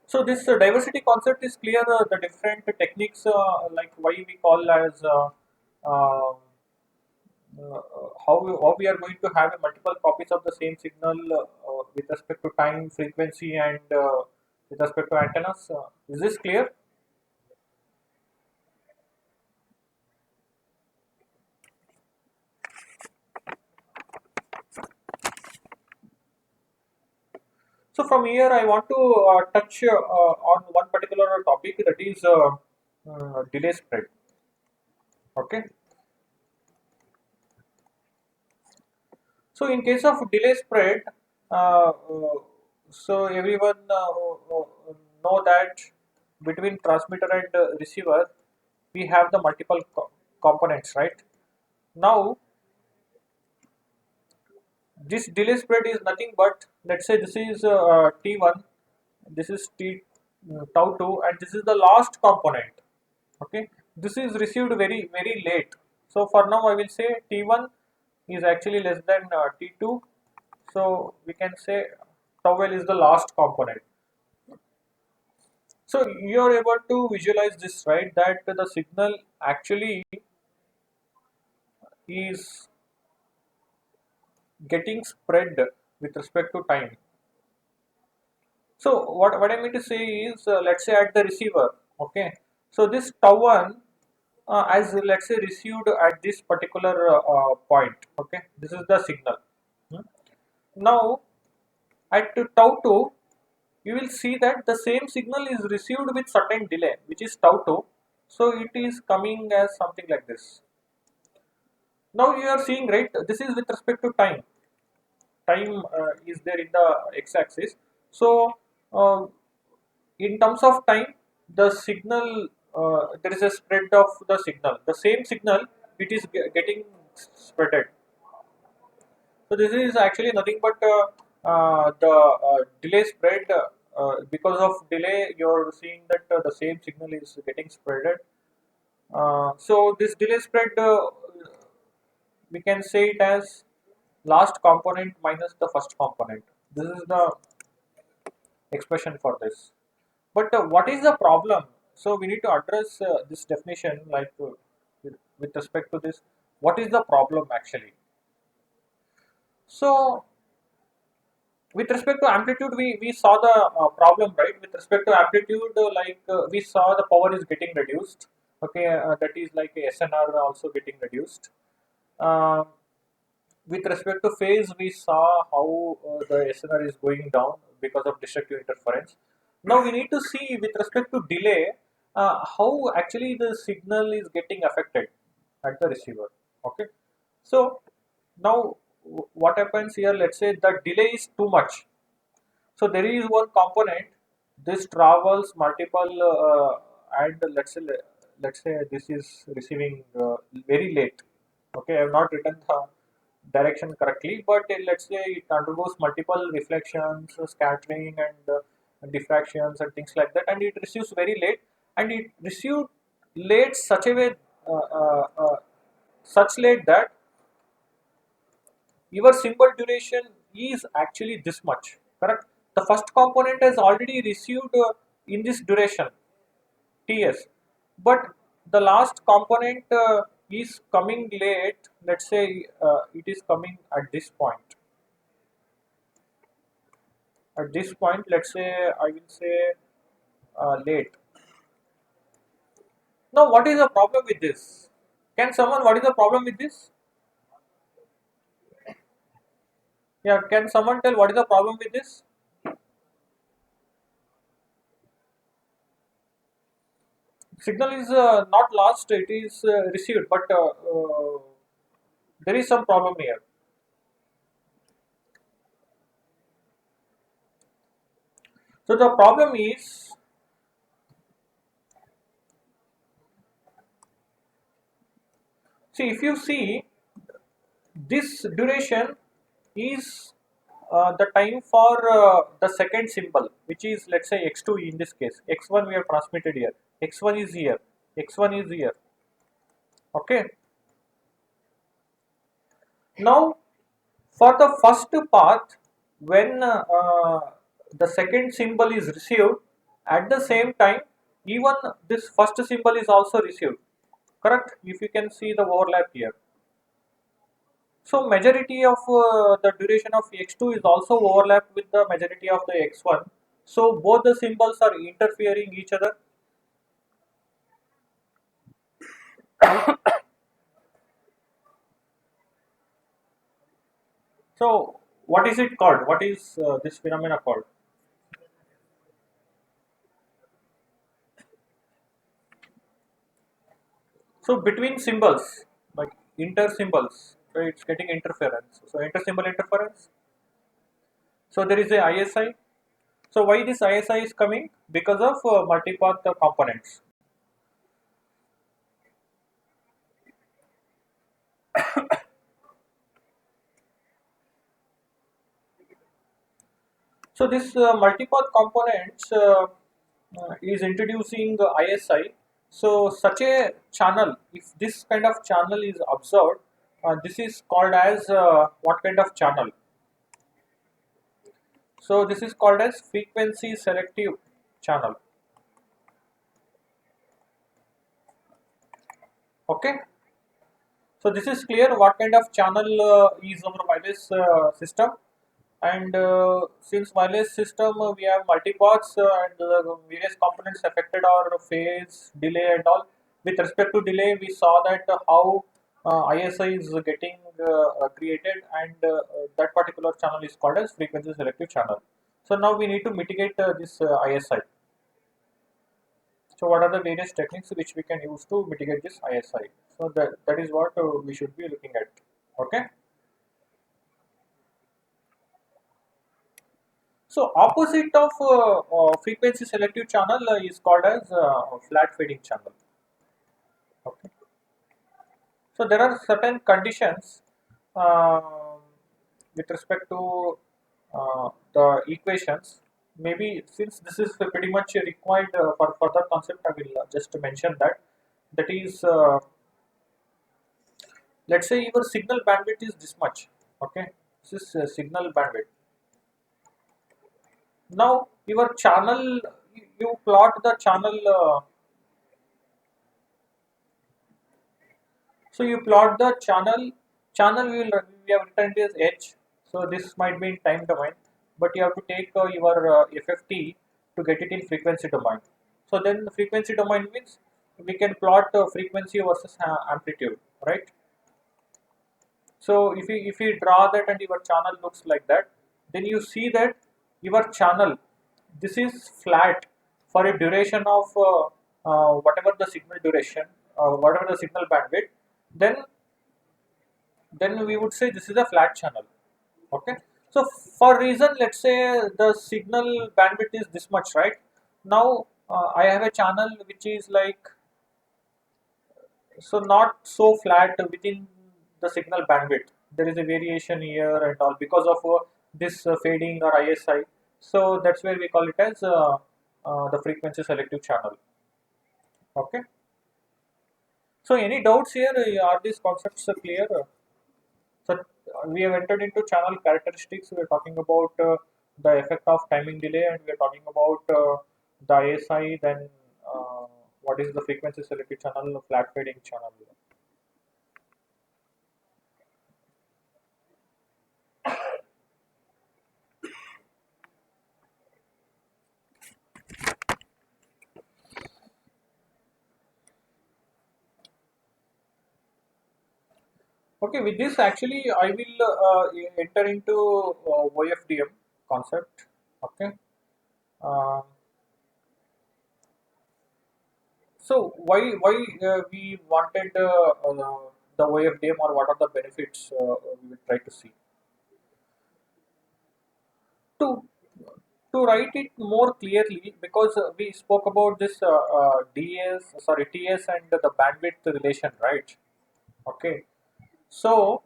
So this diversity concept is clear. The different techniques, like why we call as uh, how we are going to have a multiple copies of the same signal with respect to time, frequency, and with respect to antennas. Is this clear? So from here, I want to touch on one particular topic, that is delay spread. Okay. So in case of delay spread, so everyone know that between transmitter and receiver, we have the multiple components, right? Now, this delay spread is nothing but, let's say this is T1, this is T tau 2, and this is the last component. Okay, this is received very late. So for now, I will say T1 is actually less than T2. So we can say towel is the last component. So you are able to visualize this, right? That the signal actually is getting spread with respect to time. So what I mean to say is, let's say at the receiver, okay. So this tau one, as let's say received at this particular point, okay. This is the signal. Hmm. Now at tau 2, you will see that the same signal is received with certain delay, which is tau 2. So it is coming as something like this. Now you are seeing, right, this is with respect to time. Time is there in the x-axis. So in terms of time, the signal, there is a spread of the signal. The same signal, it is getting spreaded. So this is actually nothing but the delay spread. Because of delay, you are seeing that the same signal is getting spreaded. So this delay spread, we can say it as last component minus the first component. This is the expression for this. But what is the problem? So we need to address this definition, like with respect to this. What is the problem actually? So with respect to amplitude, we saw the problem, right? With respect to amplitude, we saw the power is getting reduced. Okay, that is like a SNR also getting reduced. Uh, with respect to phase, we saw how the SNR is going down because of destructive interference. Now we need to see with respect to delay, how actually the signal is getting affected at the receiver. Okay, so now what happens here? Let's say the delay is too much. So there is one component. This travels multiple, and let's say this is receiving very late. Okay, I have not written the direction correctly, but let's say it undergoes multiple reflections, scattering, and diffractions and things like that, and it receives very late, and it received late such a way, uh, uh, uh, such late that your symbol duration is actually this much, correct? The first component has already received in this duration ts, but the last component is coming late. Let's say it is coming at this point. At this point, let's say I will say late. Now what is the problem with this? Can someone, what is the problem with this? Yeah, can someone tell what is the problem with this? Signal is not lost, it is received, but there is some problem here. So the problem is, see, if you see, this duration is the time for the second symbol, which is, let's say, x2 in this case. X1 we have transmitted here, x1 is here, x1 is here. Okay, now for the first path, when the second symbol is received, at the same time even this first symbol is also received, correct? If you can see the overlap here. So majority of the duration of x2 is also overlapped with the majority of the x1. So both the symbols are interfering each other. So what is it called? What is this phenomena called? So between symbols, like inter symbols, so it's getting interference. So inter symbol interference. So there is a ISI. So why this ISI is coming? Because of multipath components. So this multipath components is introducing ISI. So such a channel, if this kind of channel is observed, this is called as what kind of channel? So this is called as frequency selective channel. Okay. So this is clear what kind of channel is our wireless system. And since wireless system, we have multipaths and various components affected are phase, delay and all. With respect to delay, we saw that how ISI is getting created, and that particular channel is called as frequency selective channel. So now we need to mitigate this ISI. So what are the various techniques which we can use to mitigate this ISI? So that is what we should be looking at. Okay. So opposite of frequency selective channel is called as flat fading channel. Okay. So there are certain conditions um with respect to the equations. Maybe since this is pretty much required for further concept, I will just mention that. that is, let's say your signal bandwidth is this much. Okay, this is signal bandwidth. Now your channel, you plot the channel. So you plot the channel. Channel we have written it as H. So this might be in time domain, but you have to take your FFT to get it in frequency domain. So then the frequency domain means we can plot frequency versus amplitude, right? So if you draw that and your channel looks like that, then you see that your channel, this is flat for a duration of whatever the signal duration, whatever the signal bandwidth. Then we would say this is a flat channel. Okay. So for reason, let's say the signal bandwidth is this much, right? Now I have a channel which is like, so not so flat within the signal bandwidth. There is a variation here and all because of this fading or ISI. So that's where we call it as the frequency selective channel. Okay. So any doubts here? Are these concepts clear? So we have entered into channel characteristics. We are talking about the effect of timing delay, and we are talking about the ISI. Then what is the frequency selective channel, flat fading channel? Okay, with this actually I will enter into OFDM concept. Okay. Uh, so why we wanted the OFDM, or what are the benefits we will try to see to write it more clearly, because we spoke about this TS and the bandwidth relation, right? Okay. So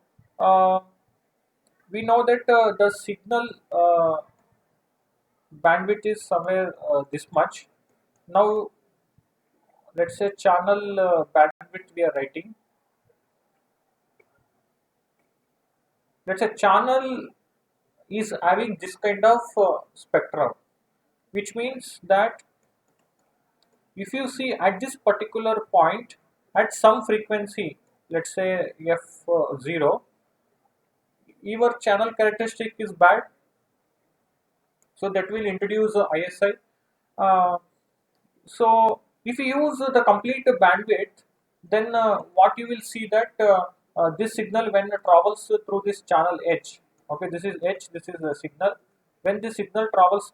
we know that the signal bandwidth is somewhere this much. Now let's say channel bandwidth we are writing. Let's say channel is having this kind of spectrum, which means that if you see at this particular point at some frequency, let's say f0, your channel characteristic is bad, so that will introduce ISI. Uh, so if you use the complete bandwidth, then what you will see that this signal when it travels through this channel H, okay, this is H, this is the signal. When the signal travels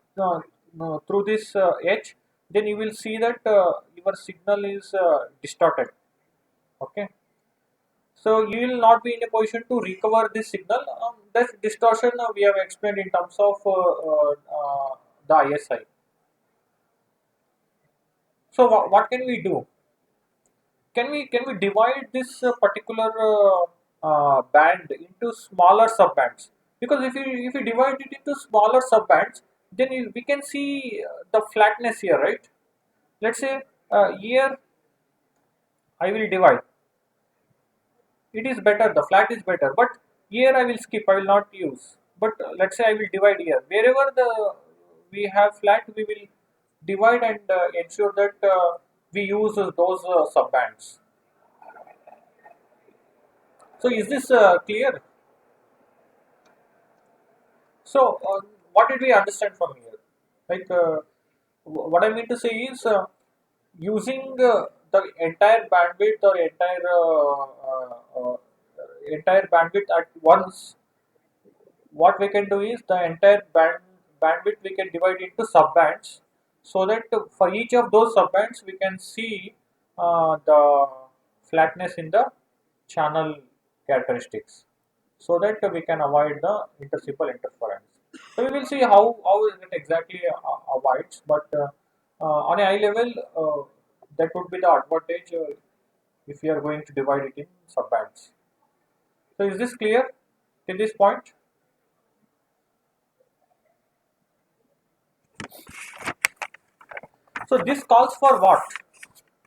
through this H, then you will see that your signal is distorted. Okay, so you will not be in a position to recover this signal. That distortion we have explained in terms of the ISI. So what can we do? Can we divide this particular band into smaller subbands? Because if you divide it into smaller subbands, then we can see the flatness here, right? Let's say here I will divide. It is better. The flat is better, but here I will skip. I will not use. But let's say I will divide here. Wherever we have flat, we will divide and ensure that we use those subbands. So is this clear? So what did we understand from here? Like what I mean to say is using the entire bandwidth or entire bandwidth at once. What we can do is the entire bandwidth we can divide into subbands, so that for each of those subbands we can see the flatness in the channel characteristics, so that we can avoid the intersimple interference. So we will see how it exactly avoids, but on a high level that would be the advantage if you are going to divide it in subbands. So is this clear till this point? So this calls for what?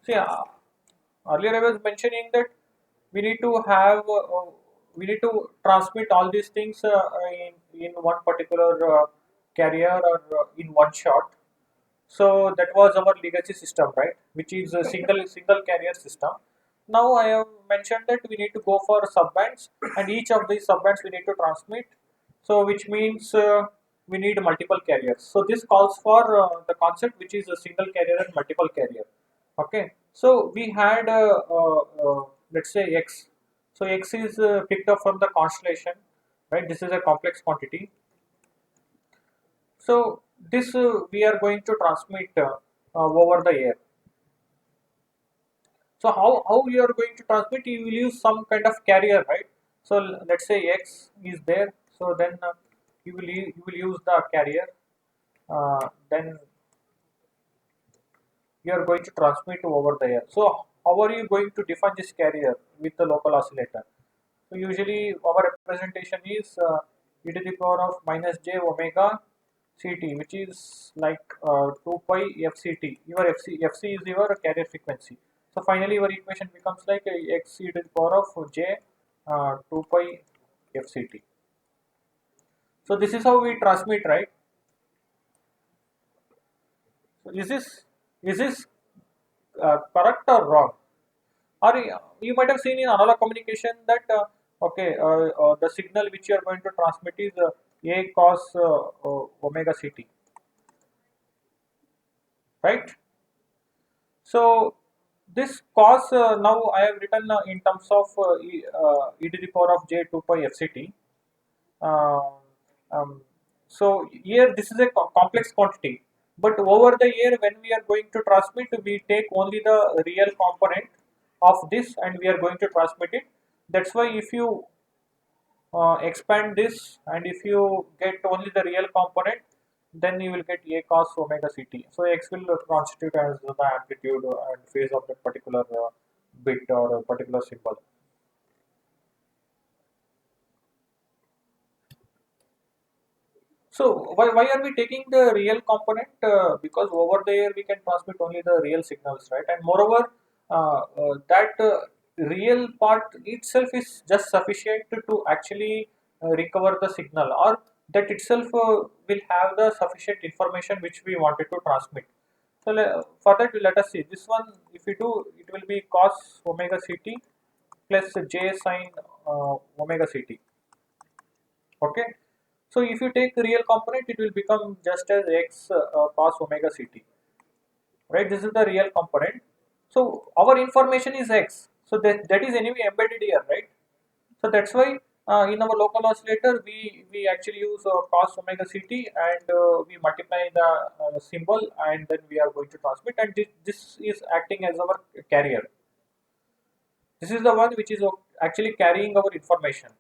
See, earlier I was mentioning that we need to have we need to transmit all these things in one particular carrier or in one shot. So that was our legacy system, right? Which is a single carrier system. Now I have mentioned that we need to go for subbands, and each of these subbands we need to transmit. So which means we need multiple carriers. So this calls for the concept which is a single carrier and multiple carrier. Okay. So we had let's say X. So X is picked up from the constellation, right? This is a complex quantity. So this we are going to transmit over the air. So how you are going to transmit? You will use some kind of carrier, right? So let's say X is there. So then you will use the carrier. Then you are going to transmit over the air. So how are you going to define this carrier with the local oscillator? So usually our representation is e to the power of minus j omega ct, which is like 2 pi fct. Your fc is your carrier frequency. So finally your equation becomes like x e to the power of j 2 pi fct. So this is how we transmit, right? So is this correct or wrong? Or you might have seen in analog communication that okay, the signal which you are going to transmit is a cos omega ct, right? So this cos now I have written in terms of e to the power of j 2 pi fct. Uh, um, so here this is a complex quantity, but over the year when we are going to transmit, we take only the real component of this and we are going to transmit it. That's why if you expand this and if you get only the real component, then you will get a cos omega ct. So x will constitute as the amplitude and phase of that particular bit or a particular symbol. So why are we taking the real component? Because over there we can transmit only the real signals, right? And moreover, that real part itself is just sufficient to actually recover the signal, or that itself will have the sufficient information which we wanted to transmit. So for that, let us see this one. If we do, it will be cos omega ct plus j sine omega ct. Okay. So if you take the real component, it will become just as x cos omega ct, right? This is the real component. So our information is x. So that is anyway embedded here, right? So that's why in our local oscillator we actually use cos omega ct and we multiply the symbol and then we are going to transmit, and this is acting as our carrier. This is the one which is actually carrying our information.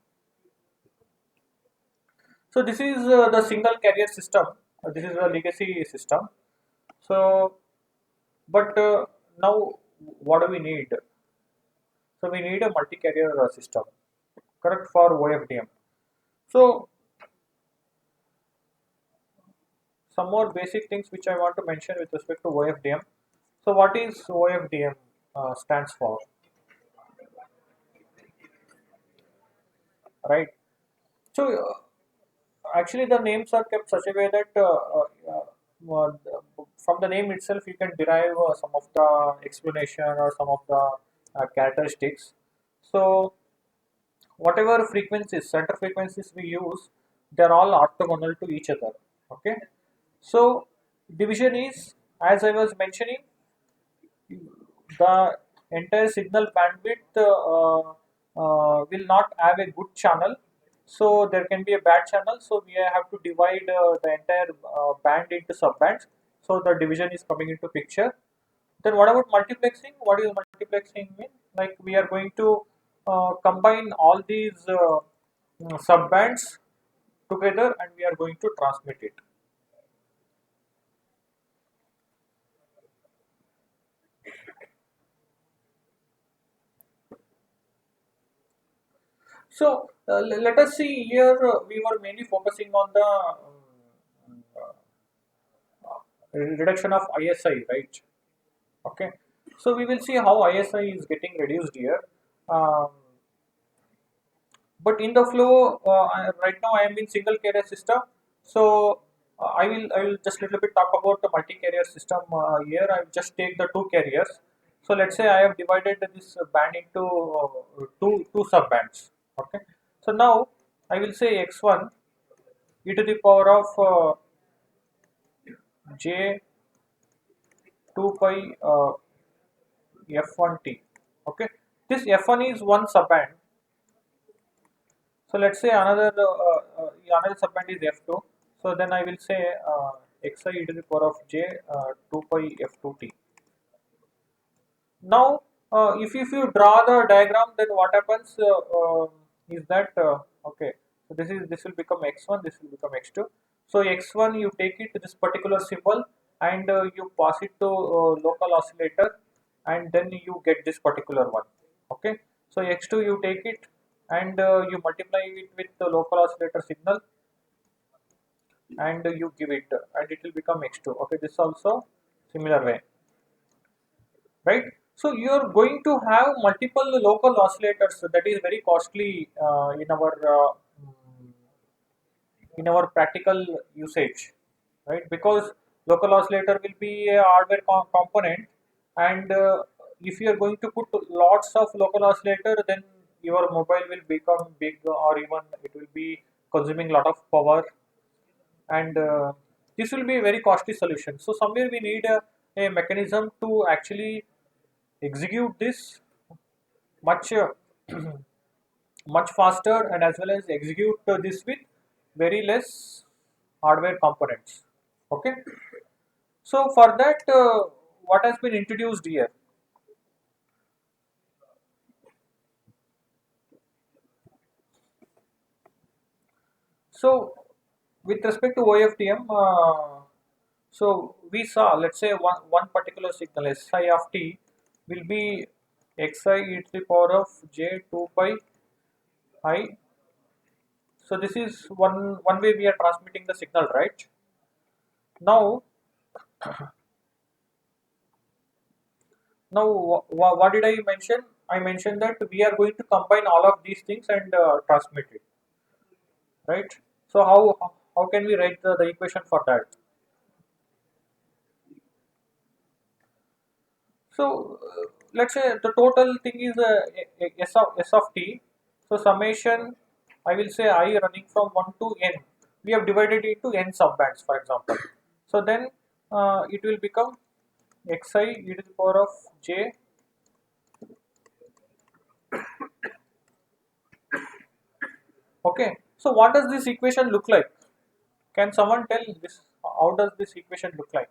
So this is the single carrier system. This is a legacy system. So, but now what do we need? So we need a multi-carrier system, correct, for OFDM. So some more basic things which I want to mention with respect to OFDM. So what is OFDM stands for, right? So actually the names are kept such a way that from the name itself you can derive some of the explanation or some of the characteristics. So whatever frequencies, center frequencies we use, they're all orthogonal to each other. Okay. So division is, as I was mentioning, the entire signal bandwidth will not have a good channel, so there can be a bad channel, so we have to divide the entire band into subbands, so the division is coming into picture. Then what about multiplexing? What is multiplexing mean? Like we are going to combine all these subbands together and we are going to transmit it. So let us see here. We were mainly focusing on the reduction of ISI, right? Okay. So we will see how ISI is getting reduced here. Um, but in the flow, right now I am in single carrier system. So I will just little bit talk about the multi carrier system here. I will just take the two carriers. So let's say I have divided this band into two sub bands. Okay. So now I will say x1 e to the power of j 2 pi f1t. Okay. This f1 is one subband. So let's say another subband is f2. So then I will say xi e to the power of j 2 pi f2t. Now, if you draw the diagram, then what happens is that okay. So this will become x1. This will become x2. So x1 you take it to this particular symbol and you pass it to local oscillator, and then you get this particular one. Okay. So x2 you take it and you multiply it with the local oscillator signal, and you give it, and it will become x2. Okay. This also similar way, right? So you are going to have multiple local oscillators. That is very costly in our practical usage, right? Because local oscillator will be a hardware component, and if you are going to put lots of local oscillator, then your mobile will become big, or even it will be consuming lot of power, and this will be a very costly solution. So somewhere we need a mechanism to actually execute this much much faster, and as well as execute this with very less hardware components. Okay. So for that, what has been introduced here? So with respect to OFDM, so we saw, let's say one particular signal Si of t will be xi e to the power of j 2 pi I. So this is one way we are transmitting the signal, right? Now, what did I mention? I mentioned that we are going to combine all of these things and transmit it, right? So how can we write the equation for that? So let's say the total thing is s of t. So summation, I will say I running from 1 to n. We have divided it into n subbands, for example. So then it will become xi e to the power of j. Okay. So what does this equation look like? Can someone tell this? How does this equation look like?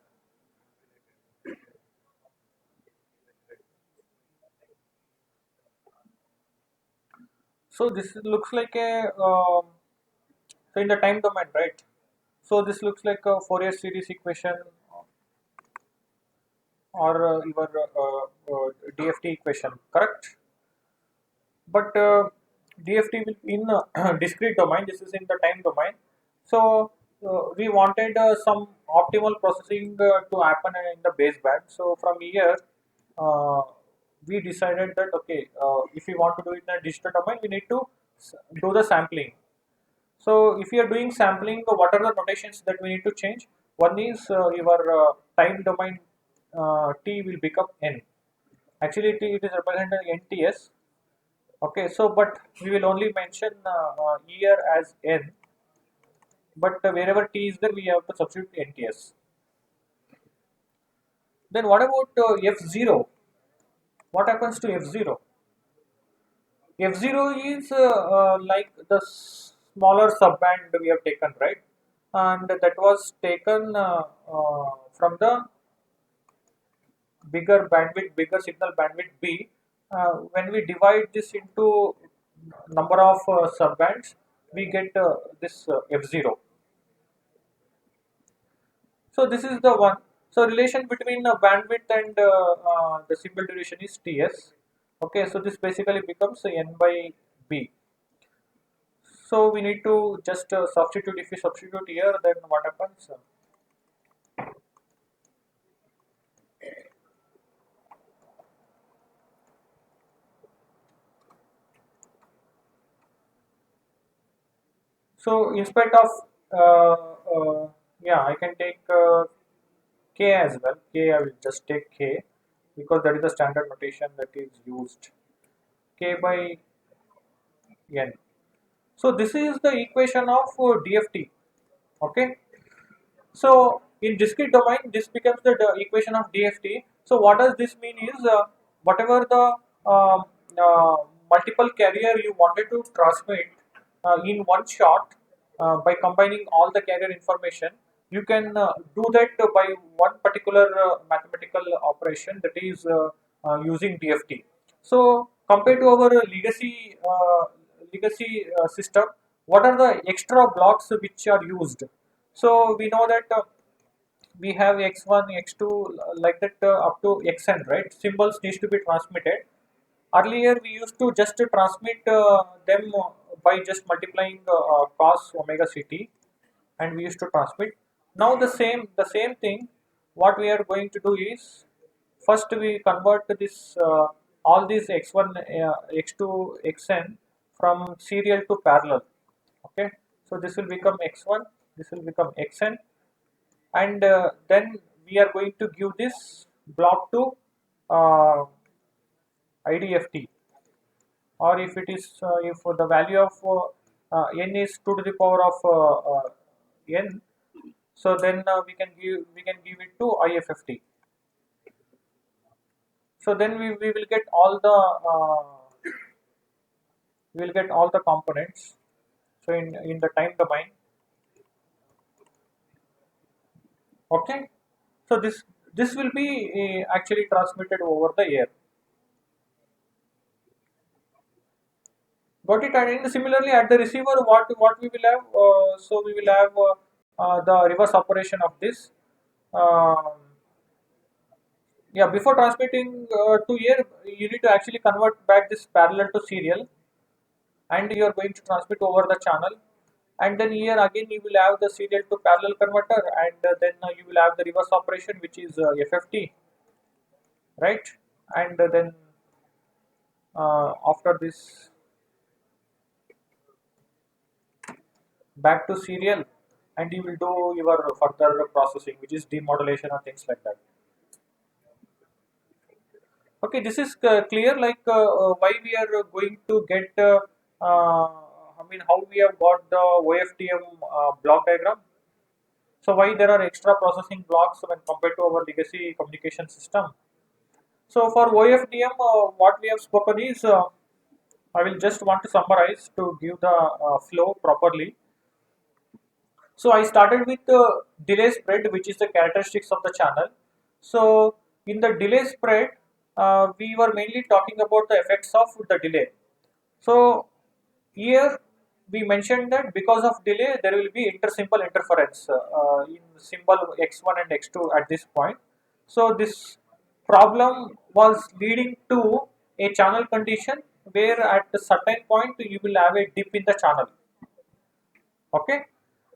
So this looks like a so in the time domain, right? So this looks like a Fourier series equation, or your DFT equation, correct? But DFT will be in discrete domain. This is in the time domain. So we wanted some optimal processing to happen in the baseband. So from here, uh, we decided that okay, if we want to do it in a digital domain, we need to do the sampling. So if you are doing sampling, what are the notations that we need to change? One is your time domain t will become n. Actually, it is represented NTS. Okay, so but we will only mention year as n. But wherever t is there, we have to substitute NTS. Then what about F0? What happens to F0? F0 is like the smaller subband we have taken, right? And that was taken from the bigger signal bandwidth B. When we divide this into number of subbands, we get this F0. So this is the one. So relation between bandwidth and the symbol duration is Ts. Okay, so this basically becomes n by b. So we need to just substitute. If we substitute here, then what happens? So instead of yeah, I can take K as well. K, I will just take K because that is the standard notation that is used. K by N. So this is the equation of DFT. Okay. So in discrete domain, this becomes the equation of DFT. So what does this mean is whatever the um, uh, multiple carrier you wanted to transmit in one shot by combining all the carrier information, you can do that by one particular mathematical operation, that is using DFT. So compared to our legacy system, what are the extra blocks which are used? So we know that we have x1, x2, like that up to xn, right? Symbols needs to be transmitted. Earlier we used to just transmit them by just multiplying cos omega ct, and we used to transmit. Now the same thing. What we are going to do is first we convert this all these x1, x2, xn from serial to parallel. Okay, so this will become x1, this will become xn, and then we are going to give this block to uh, IDFT, or if it is if the value of n is 2 to the power of n, so then we can give it to IFFT. So then we will get all the we will get all the components. So in the time domain, okay. So this will be actually transmitted over the air. Got it. And similarly at the receiver, what we will have? So we will have the reverse operation of this. Um, yeah, before transmitting to air, you need to actually convert back this parallel to serial, and you are going to transmit over the channel. And then here again you will have the serial to parallel converter, and then you will have the reverse operation, which is FFT, right? And then after this, back to serial, and you will do your further processing, which is demodulation or things like that. Okay, this is clear, like why we are going to get I mean how we have got the OFDM block diagram. So why there are extra processing blocks when compared to our legacy communication system. So for OFDM, what we have spoken is I will just want to summarize to give the flow properly. So I started with the delay spread, which is the characteristics of the channel. So in the delay spread, we were mainly talking about the effects of the delay. So here we mentioned that because of delay, there will be intersymbol interference in symbol x1 and x2 at this point. So this problem was leading to a channel condition where at a certain point you will have a dip in the channel. Okay,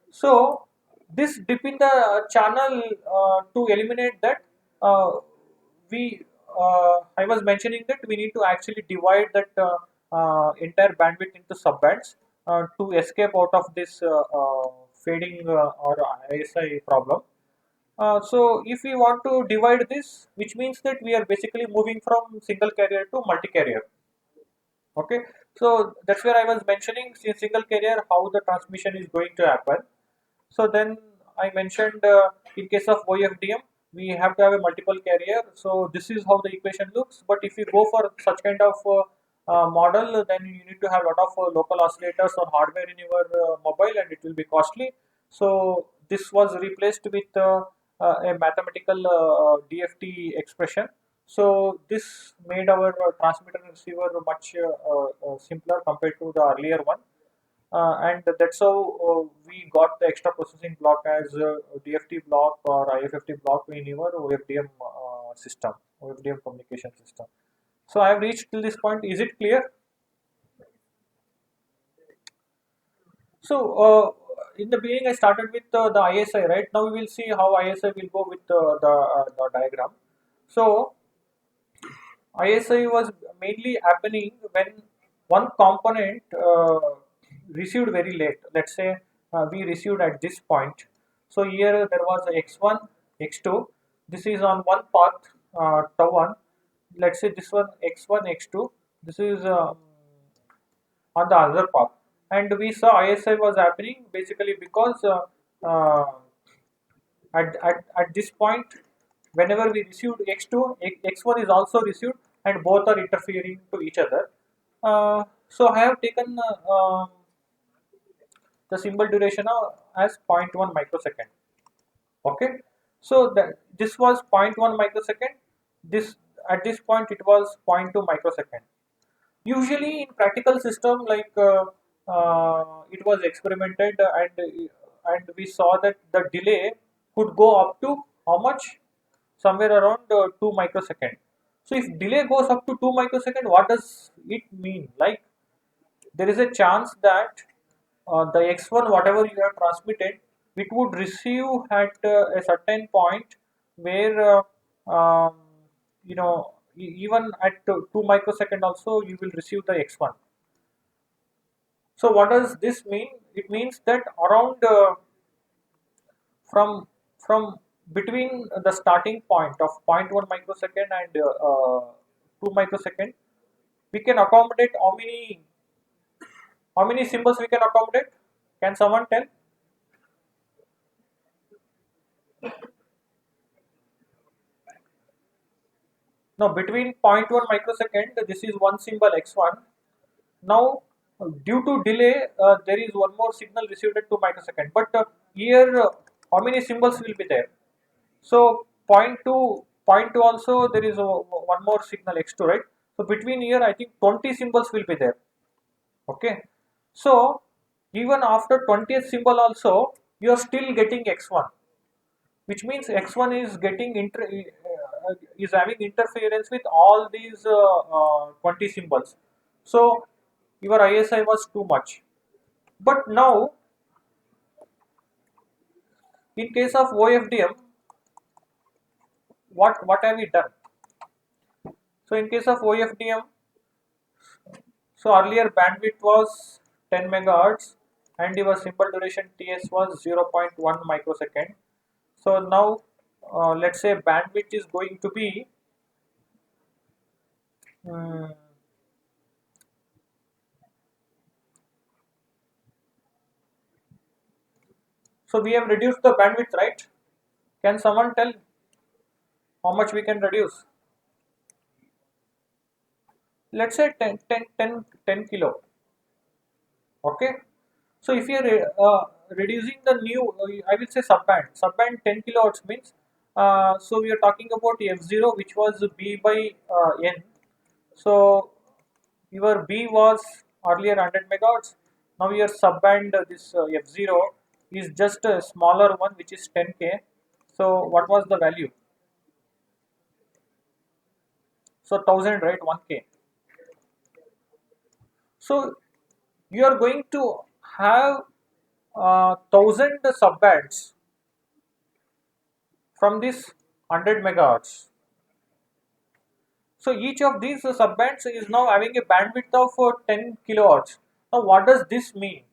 so this dip in the channel, to eliminate that, we I was mentioning that we need to actually divide that entire bandwidth into subbands to escape out of this fading or ISI problem. So if we want to divide this, which means that we are basically moving from single carrier to multi carrier. Okay, so that's where I was mentioning in single carrier how the transmission is going to happen. So then I mentioned in case of OFDM, we have to have a multiple carrier. So this is how the equation looks. But if you go for such kind of model, then you need to have a lot of local oscillators or hardware in your mobile, and it will be costly. So this was replaced with a mathematical DFT expression. So this made our transmitter and receiver much simpler compared to the earlier one, and that's how we got the extra processing block as DFT block or IFFT block in your OFDM system, OFDM communication system. So I have reached till this point. Is it clear? So in the beginning, I started with the ISI. Right now, we will see how ISI will go with the diagram. So ISI was mainly happening when one component received very late. Let's say we received at this point. So here there was x1, x2. This is on one path, tau 1. Let's say this one x1, x2. This is on the other path. And we saw ISI was happening basically because uh, at this point, whenever we received x2, x1 is also received, and both are interfering to each other. So I have taken the symbol duration as zero point 0.1 microsecond. Okay, so that this was 0.1 microsecond. This at this point it was 0.2 microsecond. Usually in practical system, like it was experimented, and we saw that the delay could go up to how much? Somewhere around 2 microsecond. So if delay goes up to 2 microsecond, what does it mean? Like there is a chance that the x1 whatever you have transmitted, it would receive at a certain point where um, you know even at 2 microsecond also you will receive the x1. So what does this mean? It means that around from from between the starting point of zero point 0.1 microsecond and 2 microsecond, we can accommodate how many symbols we can accommodate? Can someone tell? Now between zero point 0.1 microsecond, this is one symbol x1. Now due to delay, there is one more signal received at 2 microsecond. But here, how many symbols will be there? So point 2 also there is one more signal x2, right? So between here, I think 20 symbols will be there. Okay. So even after 20th symbol also, you are still getting x1, which means x1 is getting is having interference with all these 20 symbols. So your ISI was too much. But now in case of OFDM, what have we done? So in case of OFDM, so earlier bandwidth was 10 megahertz and your symbol duration TS was 0.1 microsecond. So now let's say bandwidth is going to be um, so we have reduced the bandwidth, right? Can someone tell how much we can reduce? Let's say 10 kilo. Okay. So if you are reducing the new, I will say subband 10 kilohertz means, so we are talking about F0 which was B by N. So your B was earlier 100 megahertz. Now your subband this F0 is just a smaller one which is 10K. So what was the value? So 1000, right? 1K. So you are going to have 1000 subbands from this 100 megahertz. So each of these subbands is now having a bandwidth of 10 kilohertz. Now what does this mean?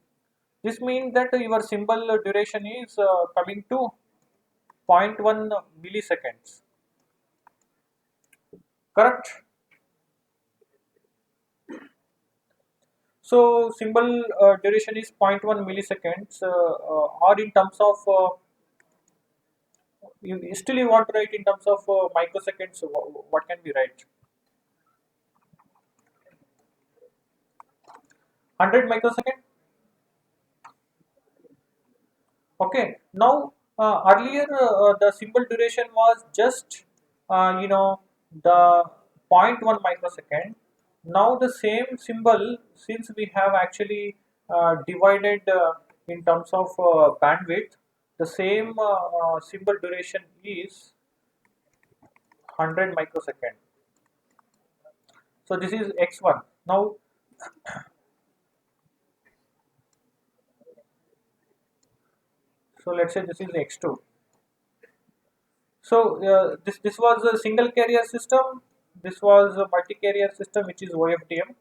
This means that your symbol duration is coming to 0.1 milliseconds. Correct? So symbol duration is 0.1 milliseconds, or in terms of you want to write in terms of microseconds. So what can we write? 100 microsecond. Okay. Now earlier the symbol duration was just the zero point 0.1 microsecond. Now the same symbol, since we have actually divided in terms of bandwidth, the same symbol duration is 100 microsecond. So this is x1. Now so let's say this is x2. So this was a single carrier system. This was a multi carrier system, which is OFDM.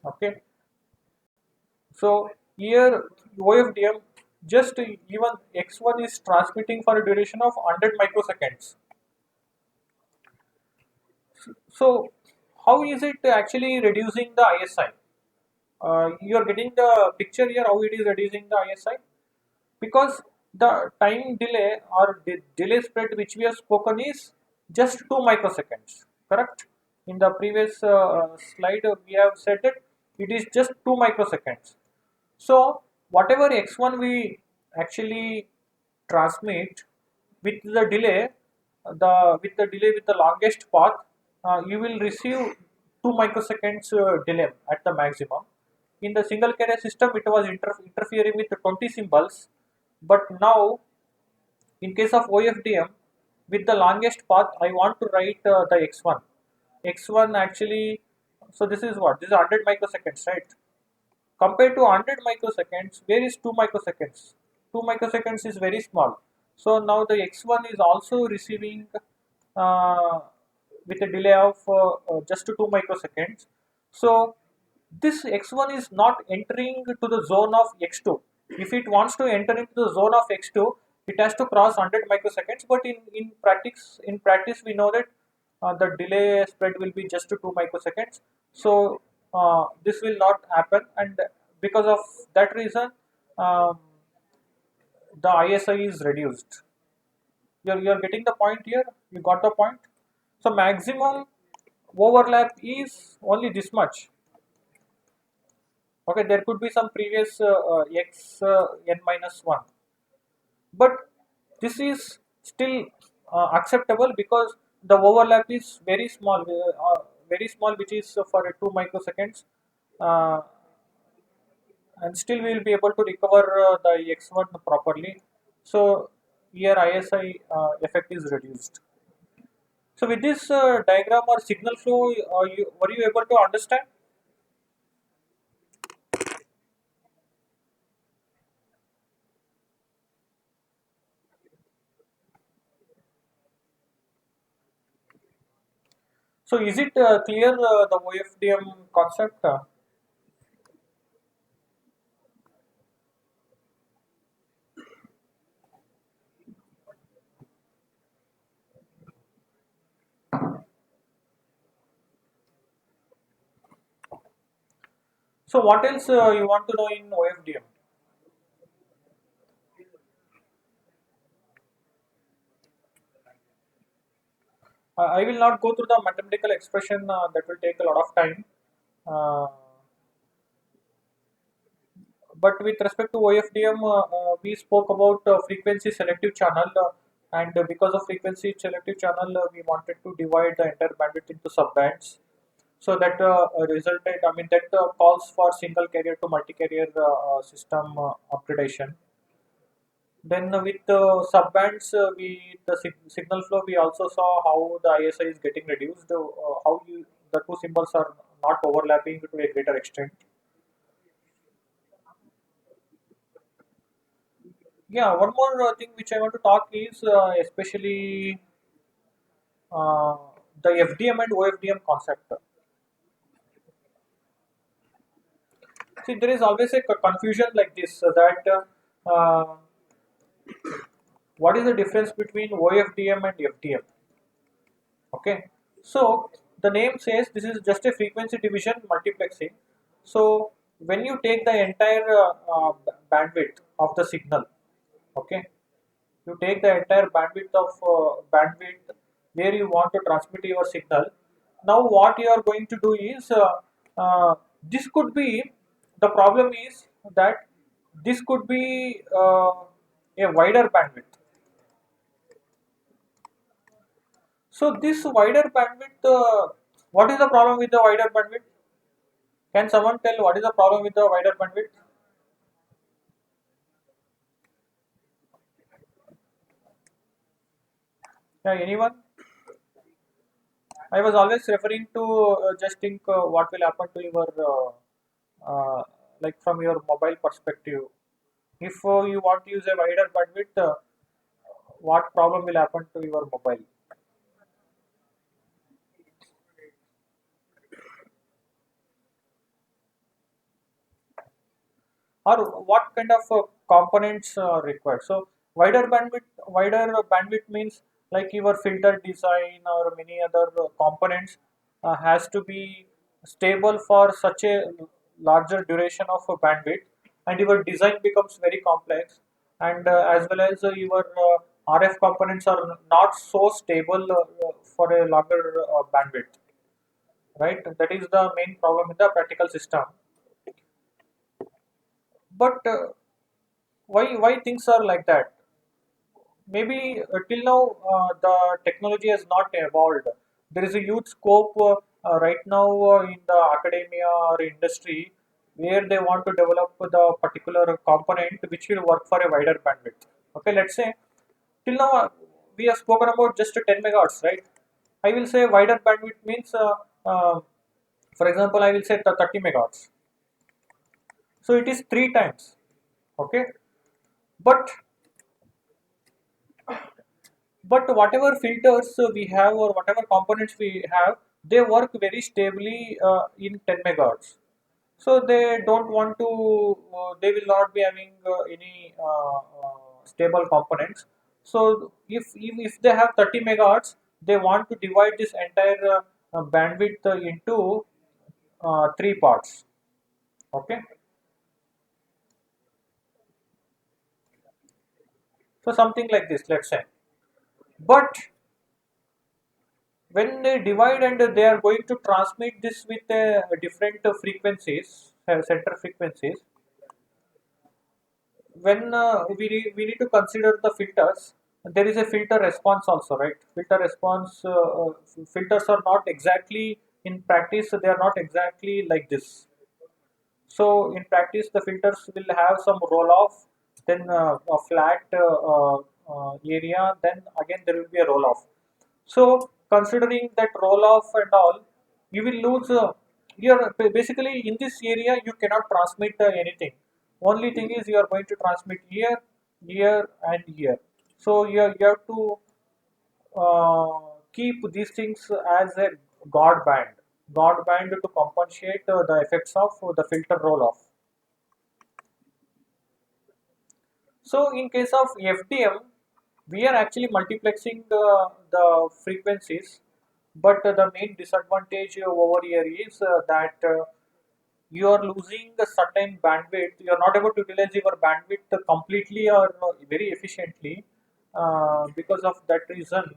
Okay. So Here OFDM just even x1 is transmitting for a duration of 100 microseconds. So how is it actually reducing the ISI? You are getting the picture here how it is reducing the ISI, because the time delay or the delay spread which we have spoken is just 2 microseconds, correct? In the previous slide we have said that it is just 2 microseconds. So whatever x1 we actually transmit with the delay, with the longest path, you will receive 2 microseconds delay at the maximum. In the single carrier system, it was interfering with the 20 symbols, but now in case of OFDM, with the longest path, I want to write the x1. X1 actually, so this is what? This is 100 microseconds, right? Compared to 100 microseconds, where is 2 microseconds? 2 microseconds is very small. So now the x1 is also receiving uh, with a delay of just 2 microseconds. So this x1 is not entering to the zone of x2. If it wants to enter into the zone of x2, it has to cross 100 microseconds. But in practice, we know that the delay spread will be just 2 microseconds. So this will not happen, and because of that reason, um, the ISI is reduced. You're getting the point here. You got the point. So maximum overlap is only this much. Okay, there could be some previous x n minus 1, but this is still acceptable because the overlap is very small, which is for 2 microseconds, uh, and still we will be able to recover the x1 properly. So here ISI effect is reduced. So with this diagram or signal flow, were you able to understand? So is it clear the OFDM concept? So what else you want to know in OFDM? I will not go through the mathematical expression, that will take a lot of time. Uh, but with respect to OFDM, we spoke about frequency selective channel, and because of frequency selective channel, we wanted to divide the entire bandwidth into subbands. So that that calls for single carrier to multi carrier system upgradation. Then with the subbands, signal flow, we also saw how the ISI is getting reduced, how the two symbols are not overlapping to a greater extent. Yeah, one more thing which I want to talk is especially uh, the FDM and OFDM concept. See, there is always a confusion like this, what is the difference between OFDM and FDM? Okay, so the name says this is just a frequency division multiplexing. So when you take the entire bandwidth of the signal, okay, you take the entire bandwidth where you want to transmit your signal. Now what you are going to do is this could be the problem is that this could be a wider bandwidth. So this wider bandwidth, what is the problem with the wider bandwidth? Can someone tell what is the problem with the wider bandwidth? Yeah, anyone? I was always referring to just think what will happen to your like from your mobile perspective. If you want to use a wider bandwidth, what problem will happen to your mobile? or what kind of components are required. So wider bandwidth means like your filter design or many other components has to be stable for such a larger duration of bandwidth, and your design becomes very complex, and as well as your RF components are not so stable for a longer bandwidth, right? That is the main problem in the practical system. But why things are like that? Maybe till now the technology has not evolved. There is a huge scope right now in the academia or industry where they want to develop the particular component which will work for a wider bandwidth. Okay, let's say till now we have spoken about just 10 megahertz, right? I will say wider bandwidth means, for example, I will say 30 megahertz. So it is three times. Okay, but whatever filters we have or whatever components we have, they work very stably in 10 megahertz. So they don't want to, they will not be having any stable components. So if they have 30 megahertz, they want to divide this entire bandwidth into three parts. Okay, so something like this, let's say. But when they divide and they are going to transmit this with different frequencies, center frequencies, when we need to consider the filters, there is a filter response also, right? Filter response, filters are not exactly, in practice they are not exactly like this. So in practice, the filters will have some roll off, then a flat area, then again there will be a roll off. So considering that roll off and all, you will lose. You're basically in this area you cannot transmit anything. Only thing is you are going to transmit here, here, and here. So you have to keep these things as a guard band to compensate the effects of the filter roll off. So in case of FDM, we are actually multiplexing the frequencies, but the main disadvantage over here is that you are losing a certain bandwidth. You are not able to utilize your bandwidth completely or very efficiently. Because of that reason,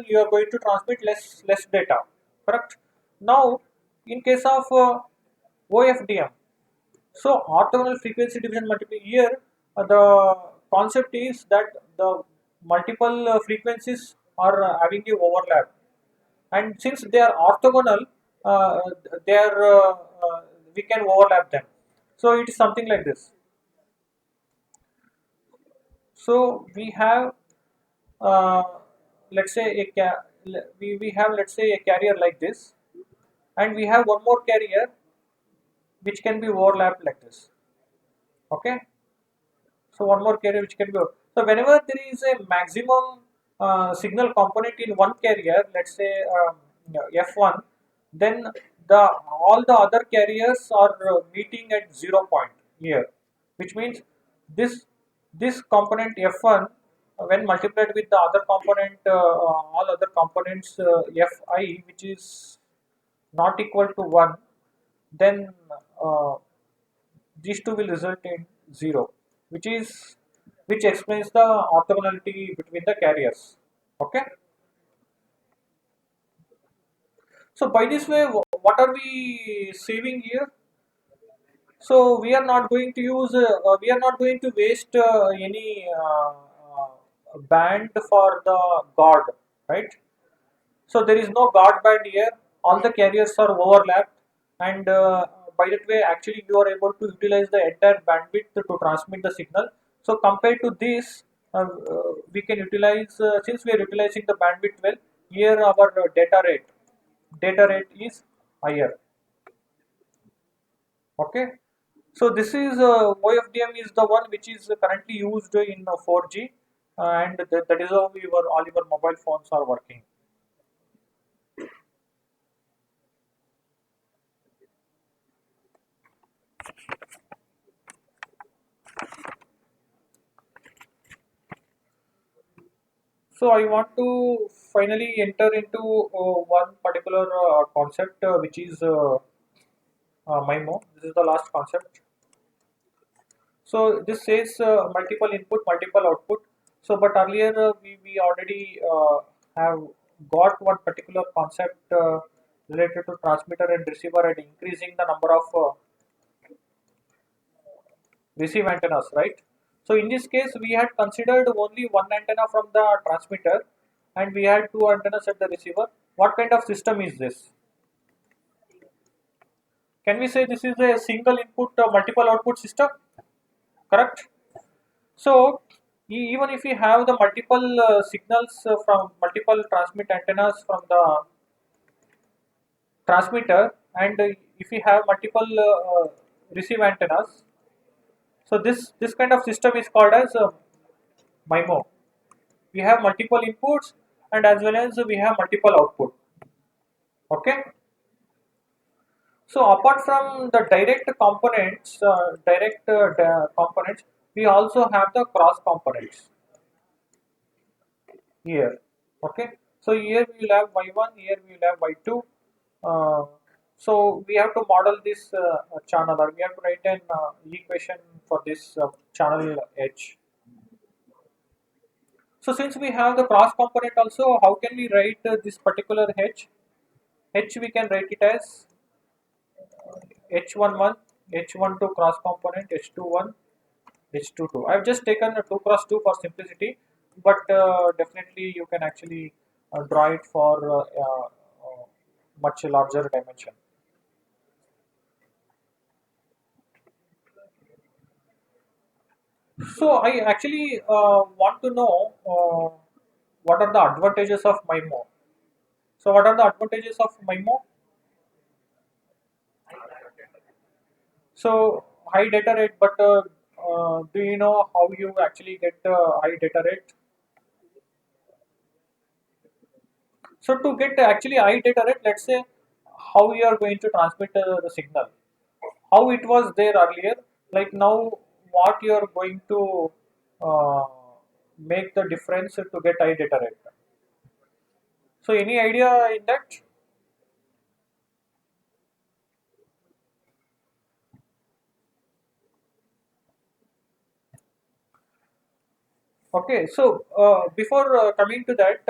you are going to transmit less data. Correct. Now, in case of OFDM, so orthogonal frequency division multiplication here, the concept is that the multiple frequencies are having a overlap, and since they are orthogonal, uh, they are we can overlap them. So it is something like this. So we have uh, let's say we have, let's say, a carrier like this, and we have one more carrier which can be overlapped like this. Okay. So one more carrier which can be. So whenever there is a maximum signal component in one carrier, let's say F1, then all the other carriers are meeting at 0 point here, which means this component F1 when multiplied with the other component, all other components Fi, which is not equal to 1, then uh, these two will result in 0, which explains the orthogonality between the carriers. Okay. So by this way, what are we saving here? So we are not going to waste any band for the guard, right? So there is no guard band here. All the carriers are overlapped, and by that way, actually, you are able to utilize the entire bandwidth to transmit the signal. So compared to this, we can utilize, since we are utilizing the bandwidth well. Here, our data rate is higher. Okay. So this is OFDM is the one which is currently used in 4G, and that is how all your mobile phones are working. So I want to finally enter into one particular concept which is MIMO. This is the last concept. So this says multiple input, multiple output. So but earlier we already have got one particular concept related to transmitter and receiver and increasing the number of receive antennas, right? So in this case we had considered only one antenna from the transmitter and we had two antennas at the receiver. What kind of system is this? Can we say this is a single input multiple output system? Correct? So even if we have the multiple signals from multiple transmit antennas from the transmitter and if we have multiple receive antennas, so this kind of system is called as MIMO. We have multiple inputs and as well as we have multiple output. Okay. So apart from the direct components, components, we also have the cross components here. Okay. So here we will have y1, here we will have y2. Uh, so we have to model this channel, or we have to write an equation for this channel H. So since we have the cross component also, how can we write this particular H? H we can write it as H11, H12 cross component, H21, H22. I've just taken a 2 cross 2 for simplicity, but definitely you can actually draw it for much larger dimension. So I actually want to know what are the advantages of MIMO. So what are the advantages of MIMO? So high data rate, but do you know how you actually get high data rate? So to get actually high data rate, let's say how you are going to transmit the signal, how it was there earlier, like now what you are going to uh, make the difference to get high data rate. So any idea in that? Okay, so before coming to that,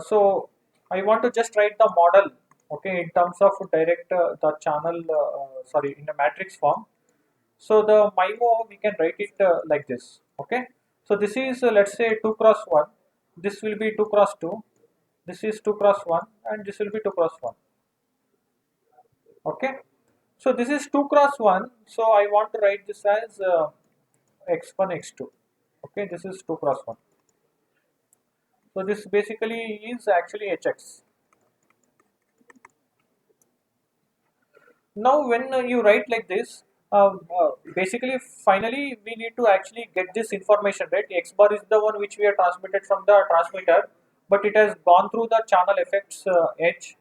so I want to just write the model, okay, in terms of direct the channel, sorry, in a matrix form. So the MIMO we can write it like this, okay. So this is let's say 2 cross 1, this will be 2 cross 2, this is 2 cross 1 and this will be 2 cross 1, okay. So this is 2 cross 1, so I want to write this as x1 x2, okay, this is 2 cross 1. So this basically is actually hx. Now when you write like this, basically finally we need to actually get this information, right? X bar is the one which we have transmitted from the transmitter, but it has gone through the channel effects H.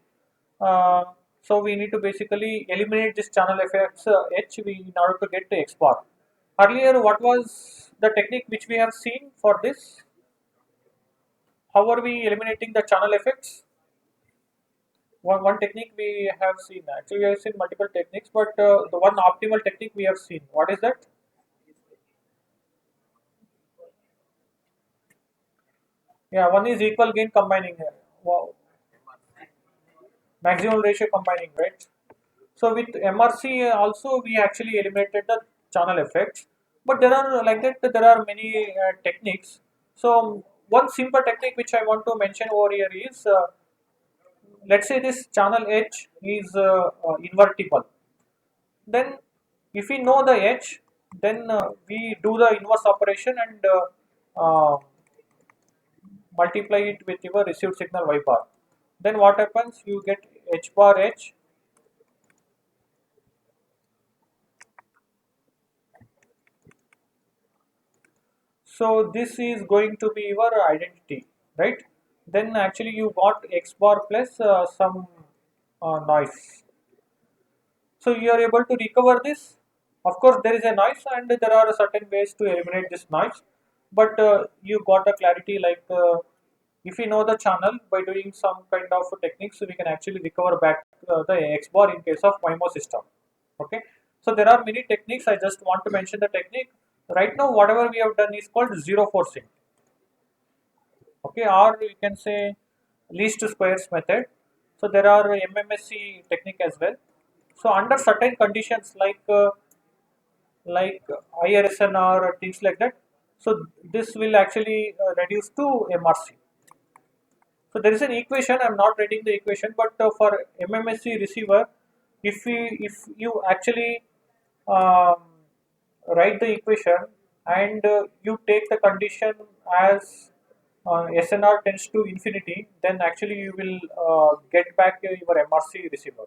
Uh, so we need to basically eliminate this channel effects H in order to get the X bar. Earlier, what was the technique which we have seen for this? How are we eliminating the channel effects? One technique we have seen, actually we have seen multiple techniques, but the one optimal technique we have seen, what is that? Yeah, one is equal gain combining, wow, maximum ratio combining, right? So with MRC also we actually eliminated the channel effects, but there are like that there are many techniques. So one simple technique which I want to mention over here is, let's say this channel H is invertible. Then if we know the H, then we do the inverse operation and multiply it with your received signal Y bar. Then what happens? You get H bar H. So this is going to be your identity, right? Then actually you got X bar plus some noise. So you are able to recover this. Of course, there is a noise, and there are certain ways to eliminate this noise. but you got a clarity like if we know the channel by doing some kind of techniques, we can actually recover back the X bar in case of MIMO system. Okay, so there are many techniques. I just want to mention the technique. Right now, whatever we have done is called zero forcing. Okay, or you can say least squares method. So there are MMSC technique as well. So under certain conditions like IRSN or things like that, so this will actually reduce to MRC. So there is an equation. I'm not writing the equation, but for MMSC receiver, if you actually um, write the equation and you take the condition as SNR tends to infinity, then actually you will get back your MRC receiver.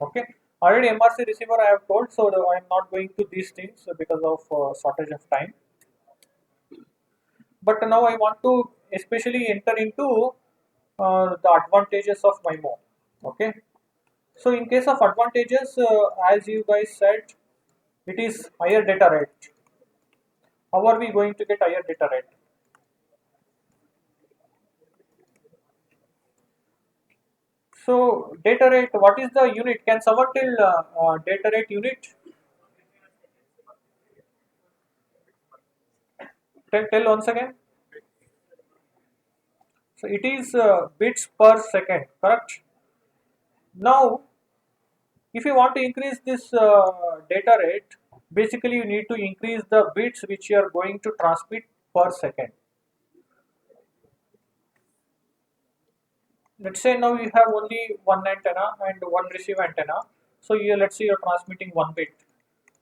Okay. Already MRC receiver I have told, so I am not going to these things because of shortage of time. But now I want to especially enter into the advantages of MIMO. Okay. So in case of advantages, as you guys said, it is higher data rate. How are we going to get higher data rate? So data rate, what is the unit? Can someone tell data rate unit? Tell once again. So it is bits per second, correct? Now, if you want to increase this data rate, basically you need to increase the bits which you are going to transmit per second. Let's say now you have only one antenna and one receive antenna. So here, let's say you're transmitting one bit.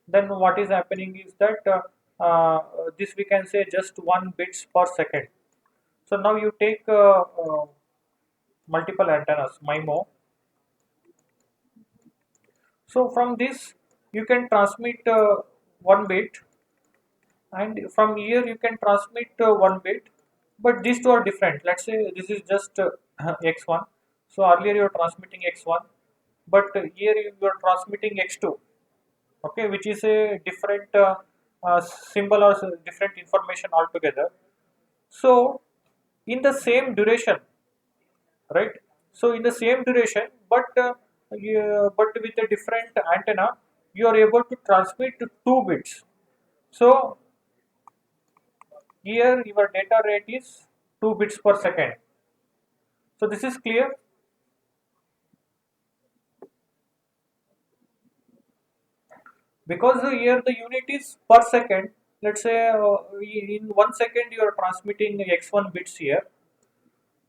Then what is happening is that this we can say just 1 bits per second. So now you take multiple antennas, MIMO. So from this you can transmit 1 bit, and from here you can transmit 1 bit. But these two are different. Let's say this is just x1. So earlier you are transmitting x1, but here you are transmitting x2. Okay, which is a different symbol or different information altogether. So in the same duration, right? So in the same duration, but with a different antenna, you are able to transmit 2 bits. So here your data rate is 2 bits per second. So this is clear. Because here the unit is per second. Let's say in 1 second you are transmitting x1 bits here.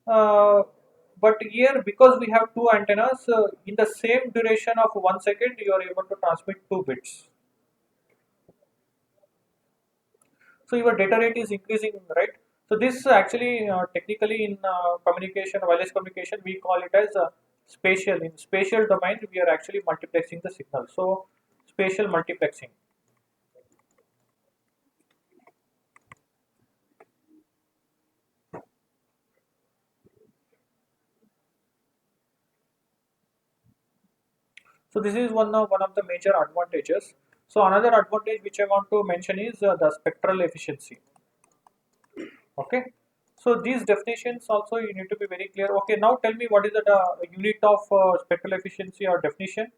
But here, because we have two antennas, in the same duration of 1 second, you are able to transmit 2 bits. So your data rate is increasing, right? So this actually technically in communication, wireless communication, we call it as spatial. In spatial domain, we are actually multiplexing the signal. So spatial multiplexing. So this is one of the major advantages. So another advantage which I want to mention is the spectral efficiency. Okay. So these definitions also you need to be very clear. Okay, now tell me what is the unit of spectral efficiency or definition?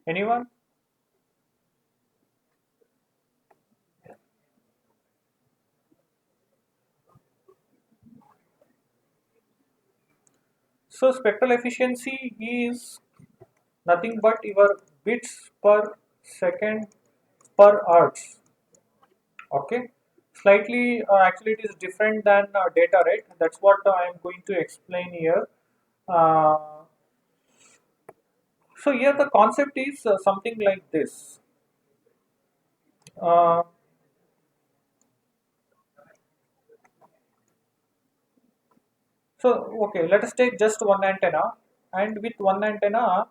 Anyone? So spectral efficiency is nothing but your bits per second per hertz. Okay. Slightly, actually, it is different than data rate. That's what I am going to explain here. Uh, so here the concept is something like this. Uh, So, okay, let us take just one antenna, and with one antenna,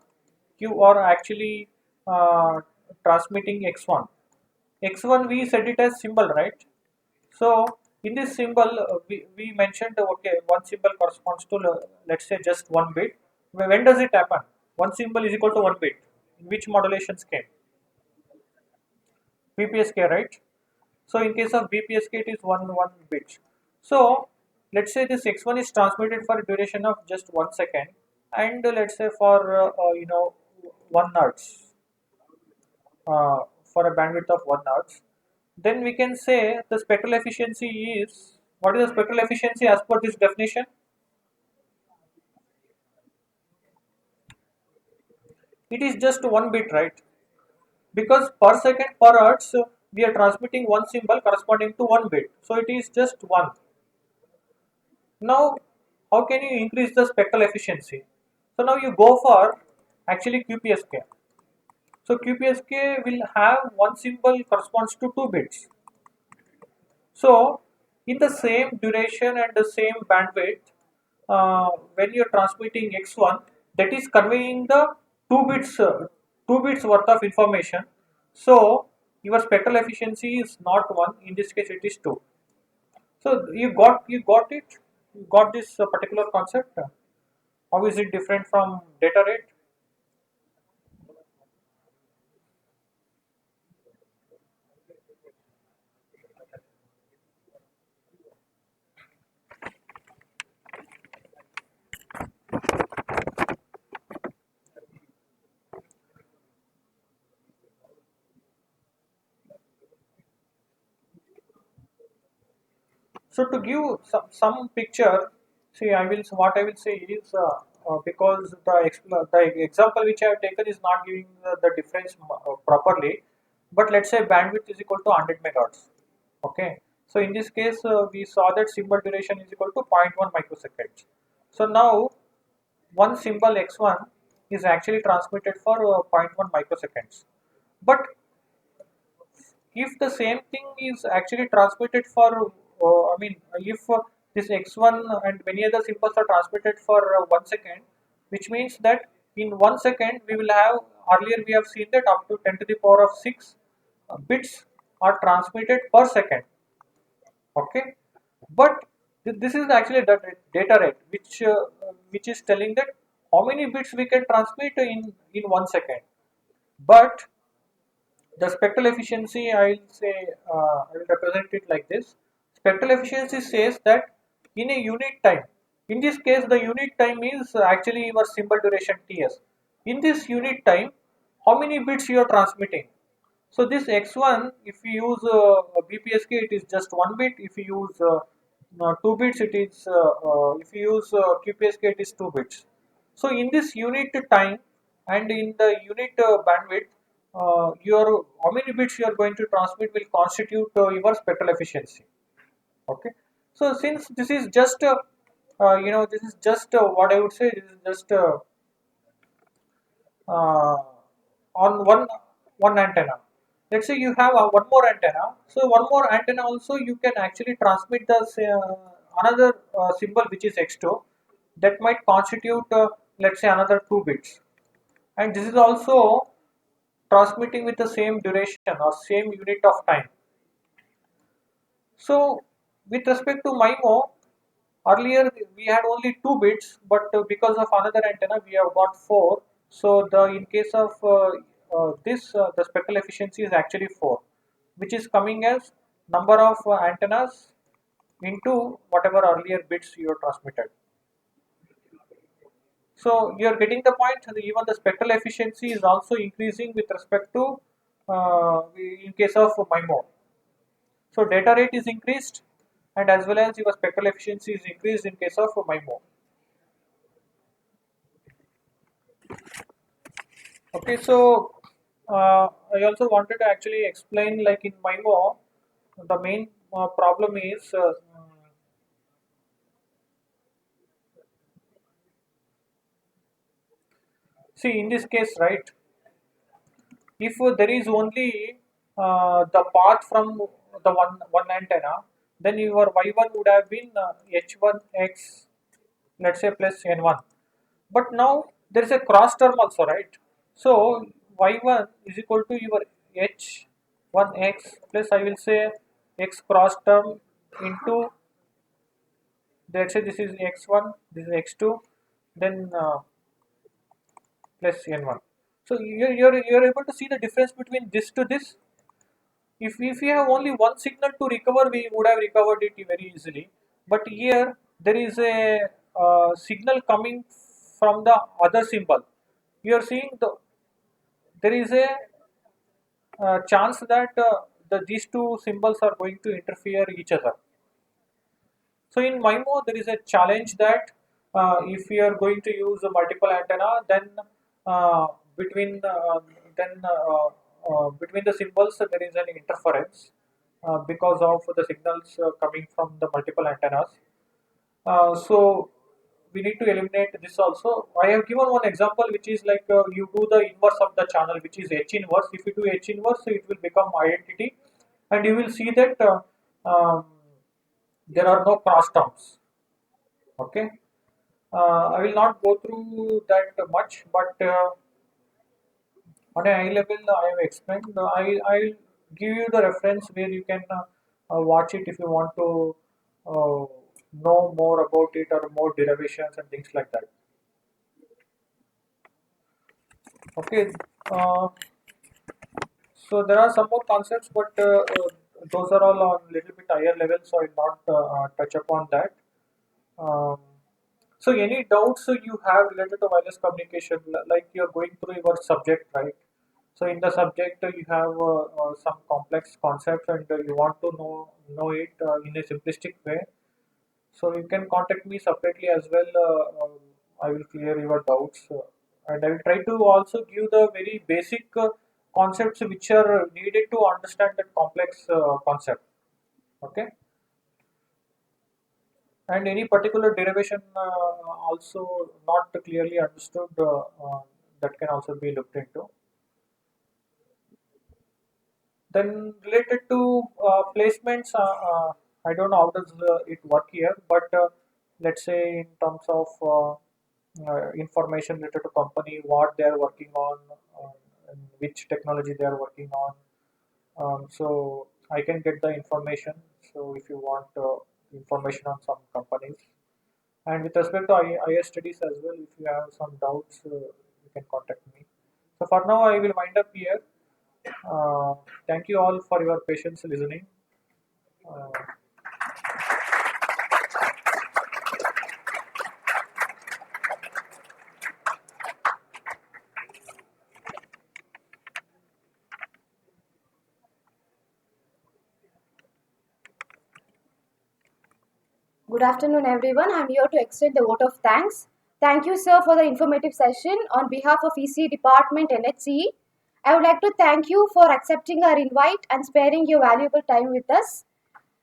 you are actually transmitting x1. X1 we set it as symbol, right? So, in this symbol, we mentioned okay, one symbol corresponds to let's say just 1 bit. When does it happen? One symbol is equal to 1 bit. which modulations came? BPSK, right? So in case of BPSK, it is one bit. So let's say this x1 is transmitted for a duration of just 1 second, and let's say for 1 hertz, for a bandwidth of 1 hertz. Then we can say the spectral efficiency is, what is the spectral efficiency as per this definition? It is just 1 bit, right? Because per second per hertz we are transmitting one symbol corresponding to 1 bit, so it is just 1. Now how can you increase the spectral efficiency? So now you go for actually QPSK. So QPSK will have one symbol corresponds to 2 bits. So in the same duration and the same bandwidth, when you are transmitting x1, that is conveying the 2 bits worth of information. So your spectral efficiency is not 1, in this case it is 2. So you got it, you got this particular concept. How is it different from data rate? So to give some picture, see, what I will say is, because the example which I have taken is not giving the difference properly, but let's say bandwidth is equal to 100 megahertz. Okay, so in this case we saw that symbol duration is equal to zero point 0.1 microseconds. So now one symbol x1 is actually transmitted for zero point 0.1 microseconds, but if the same thing is actually transmitted for, if this x1 and many other symbols are transmitted for 1 second, which means that in 1 second we will have, earlier we have seen that up to 10 to the power of 6 bits are transmitted per second. Okay, but this is actually the data rate, which is telling that how many bits we can transmit in 1 second. But the spectral efficiency, I will say, I will represent it like this. Spectral efficiency says that in a unit time, in this case, the unit time is actually your symbol duration Ts. In this unit time, how many bits you are transmitting? So this x1, if we use BPSK, it is just 1 bit. If we use 2 bits, it is. If we use QPSK, it is 2 bits. So in this unit time and in the unit bandwidth, your how many bits you are going to transmit will constitute your spectral efficiency. Okay. So since this is just this is just what I would say, this is just uh, on one antenna. Let's say you have one more antenna. So one more antenna also you can actually transmit the another symbol, which is x2, that might constitute let's say another 2 bits, and this is also transmitting with the same duration or same unit of time. So with respect to MIMO, earlier we had only 2 bits, but because of another antenna we have got 4. So the in case of this, the spectral efficiency is actually 4, which is coming as number of antennas into whatever earlier bits you have transmitted. So you are getting the point. Even the spectral efficiency is also increasing with respect to in case of MIMO. So data rate is increased, and as well as your spectral efficiency is increased in case of MIMO. Okay, so I also wanted to actually explain, like in MIMO, the main problem is, see, in this case, right, if there is only the path from the one antenna, then your y1 would have been h1x, let's say, plus n1. But now there is a cross term also, right? So y1 is equal to your h1x plus, I will say, x cross term into, let's say this is x1, this is x2, then plus n1. So you're able to see the difference between this to this. If we have only one signal to recover, we would have recovered it very easily. But here there is a signal coming from the other symbol. You are seeing there is a chance that these two symbols are going to interfere each other. So in MIMO, there is a challenge that if we are going to use a multiple antenna, then uh, between then between the symbols there is an interference because of the signals coming from the multiple antennas. So we need to eliminate this also. I have given one example which is like you do the inverse of the channel, which is H inverse. If you do H inverse, it will become identity, and you will see that there are no cross terms. Okay, I will not go through that much, but on a high level, I have explained. I'll give you the reference where you can watch it if you want to uh, know more about it or more derivations and things like that. Okay, uh, so there are some more concepts, but those are all on little bit higher level, so I'll not touch upon that. Um, so any doubts you have related to wireless communication, like you're going through your subject, right? So in the subject you have some complex concepts and you want to know it in a simplistic way. So you can contact me separately as well. I will clear your doubts, and I will try to also give the very basic concepts which are needed to understand that complex concept. Okay, and any particular derivation also not clearly understood, that can also be looked into. Then related to placements, I don't know how does it work here, but let's say in terms of information related to company, what they are working on, and which technology they are working on. So I can get the information. So if you want information on some companies, and with respect to IS studies as well, if you have some doubts, you can contact me. So for now, I will wind up here. Uh, Thank you all for your patience listening. Uh, Good afternoon, everyone. I'm here to extend the vote of thanks. Thank you, sir, for the informative session. On behalf of ECE Department NHCE, I would like to thank you for accepting our invite and sparing your valuable time with us.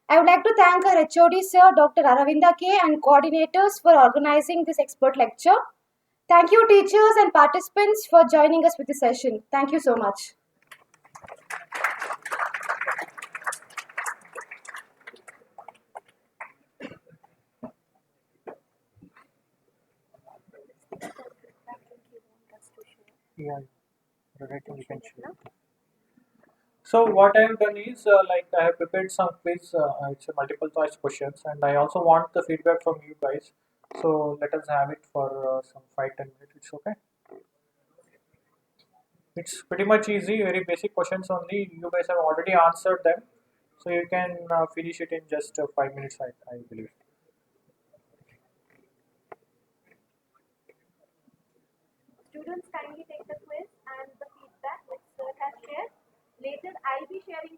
I would like to thank our HOD, sir, Dr. Aravinda K, and coordinators for organizing this expert lecture. Thank you, teachers and participants, for joining us with the session. Thank you so much. yeah, relating you can share. So what I have done is like I have prepared some quiz. It's a multiple choice questions, and I also want the feedback from you guys. So let us have it for some 5-10 minutes. It's okay. It's pretty much easy, very basic questions only. You guys have already answered them, so you can finish it in just 5 minutes. I believe. Students kindly take the quiz and the feedback which sir has shared. Later, I'll be sharing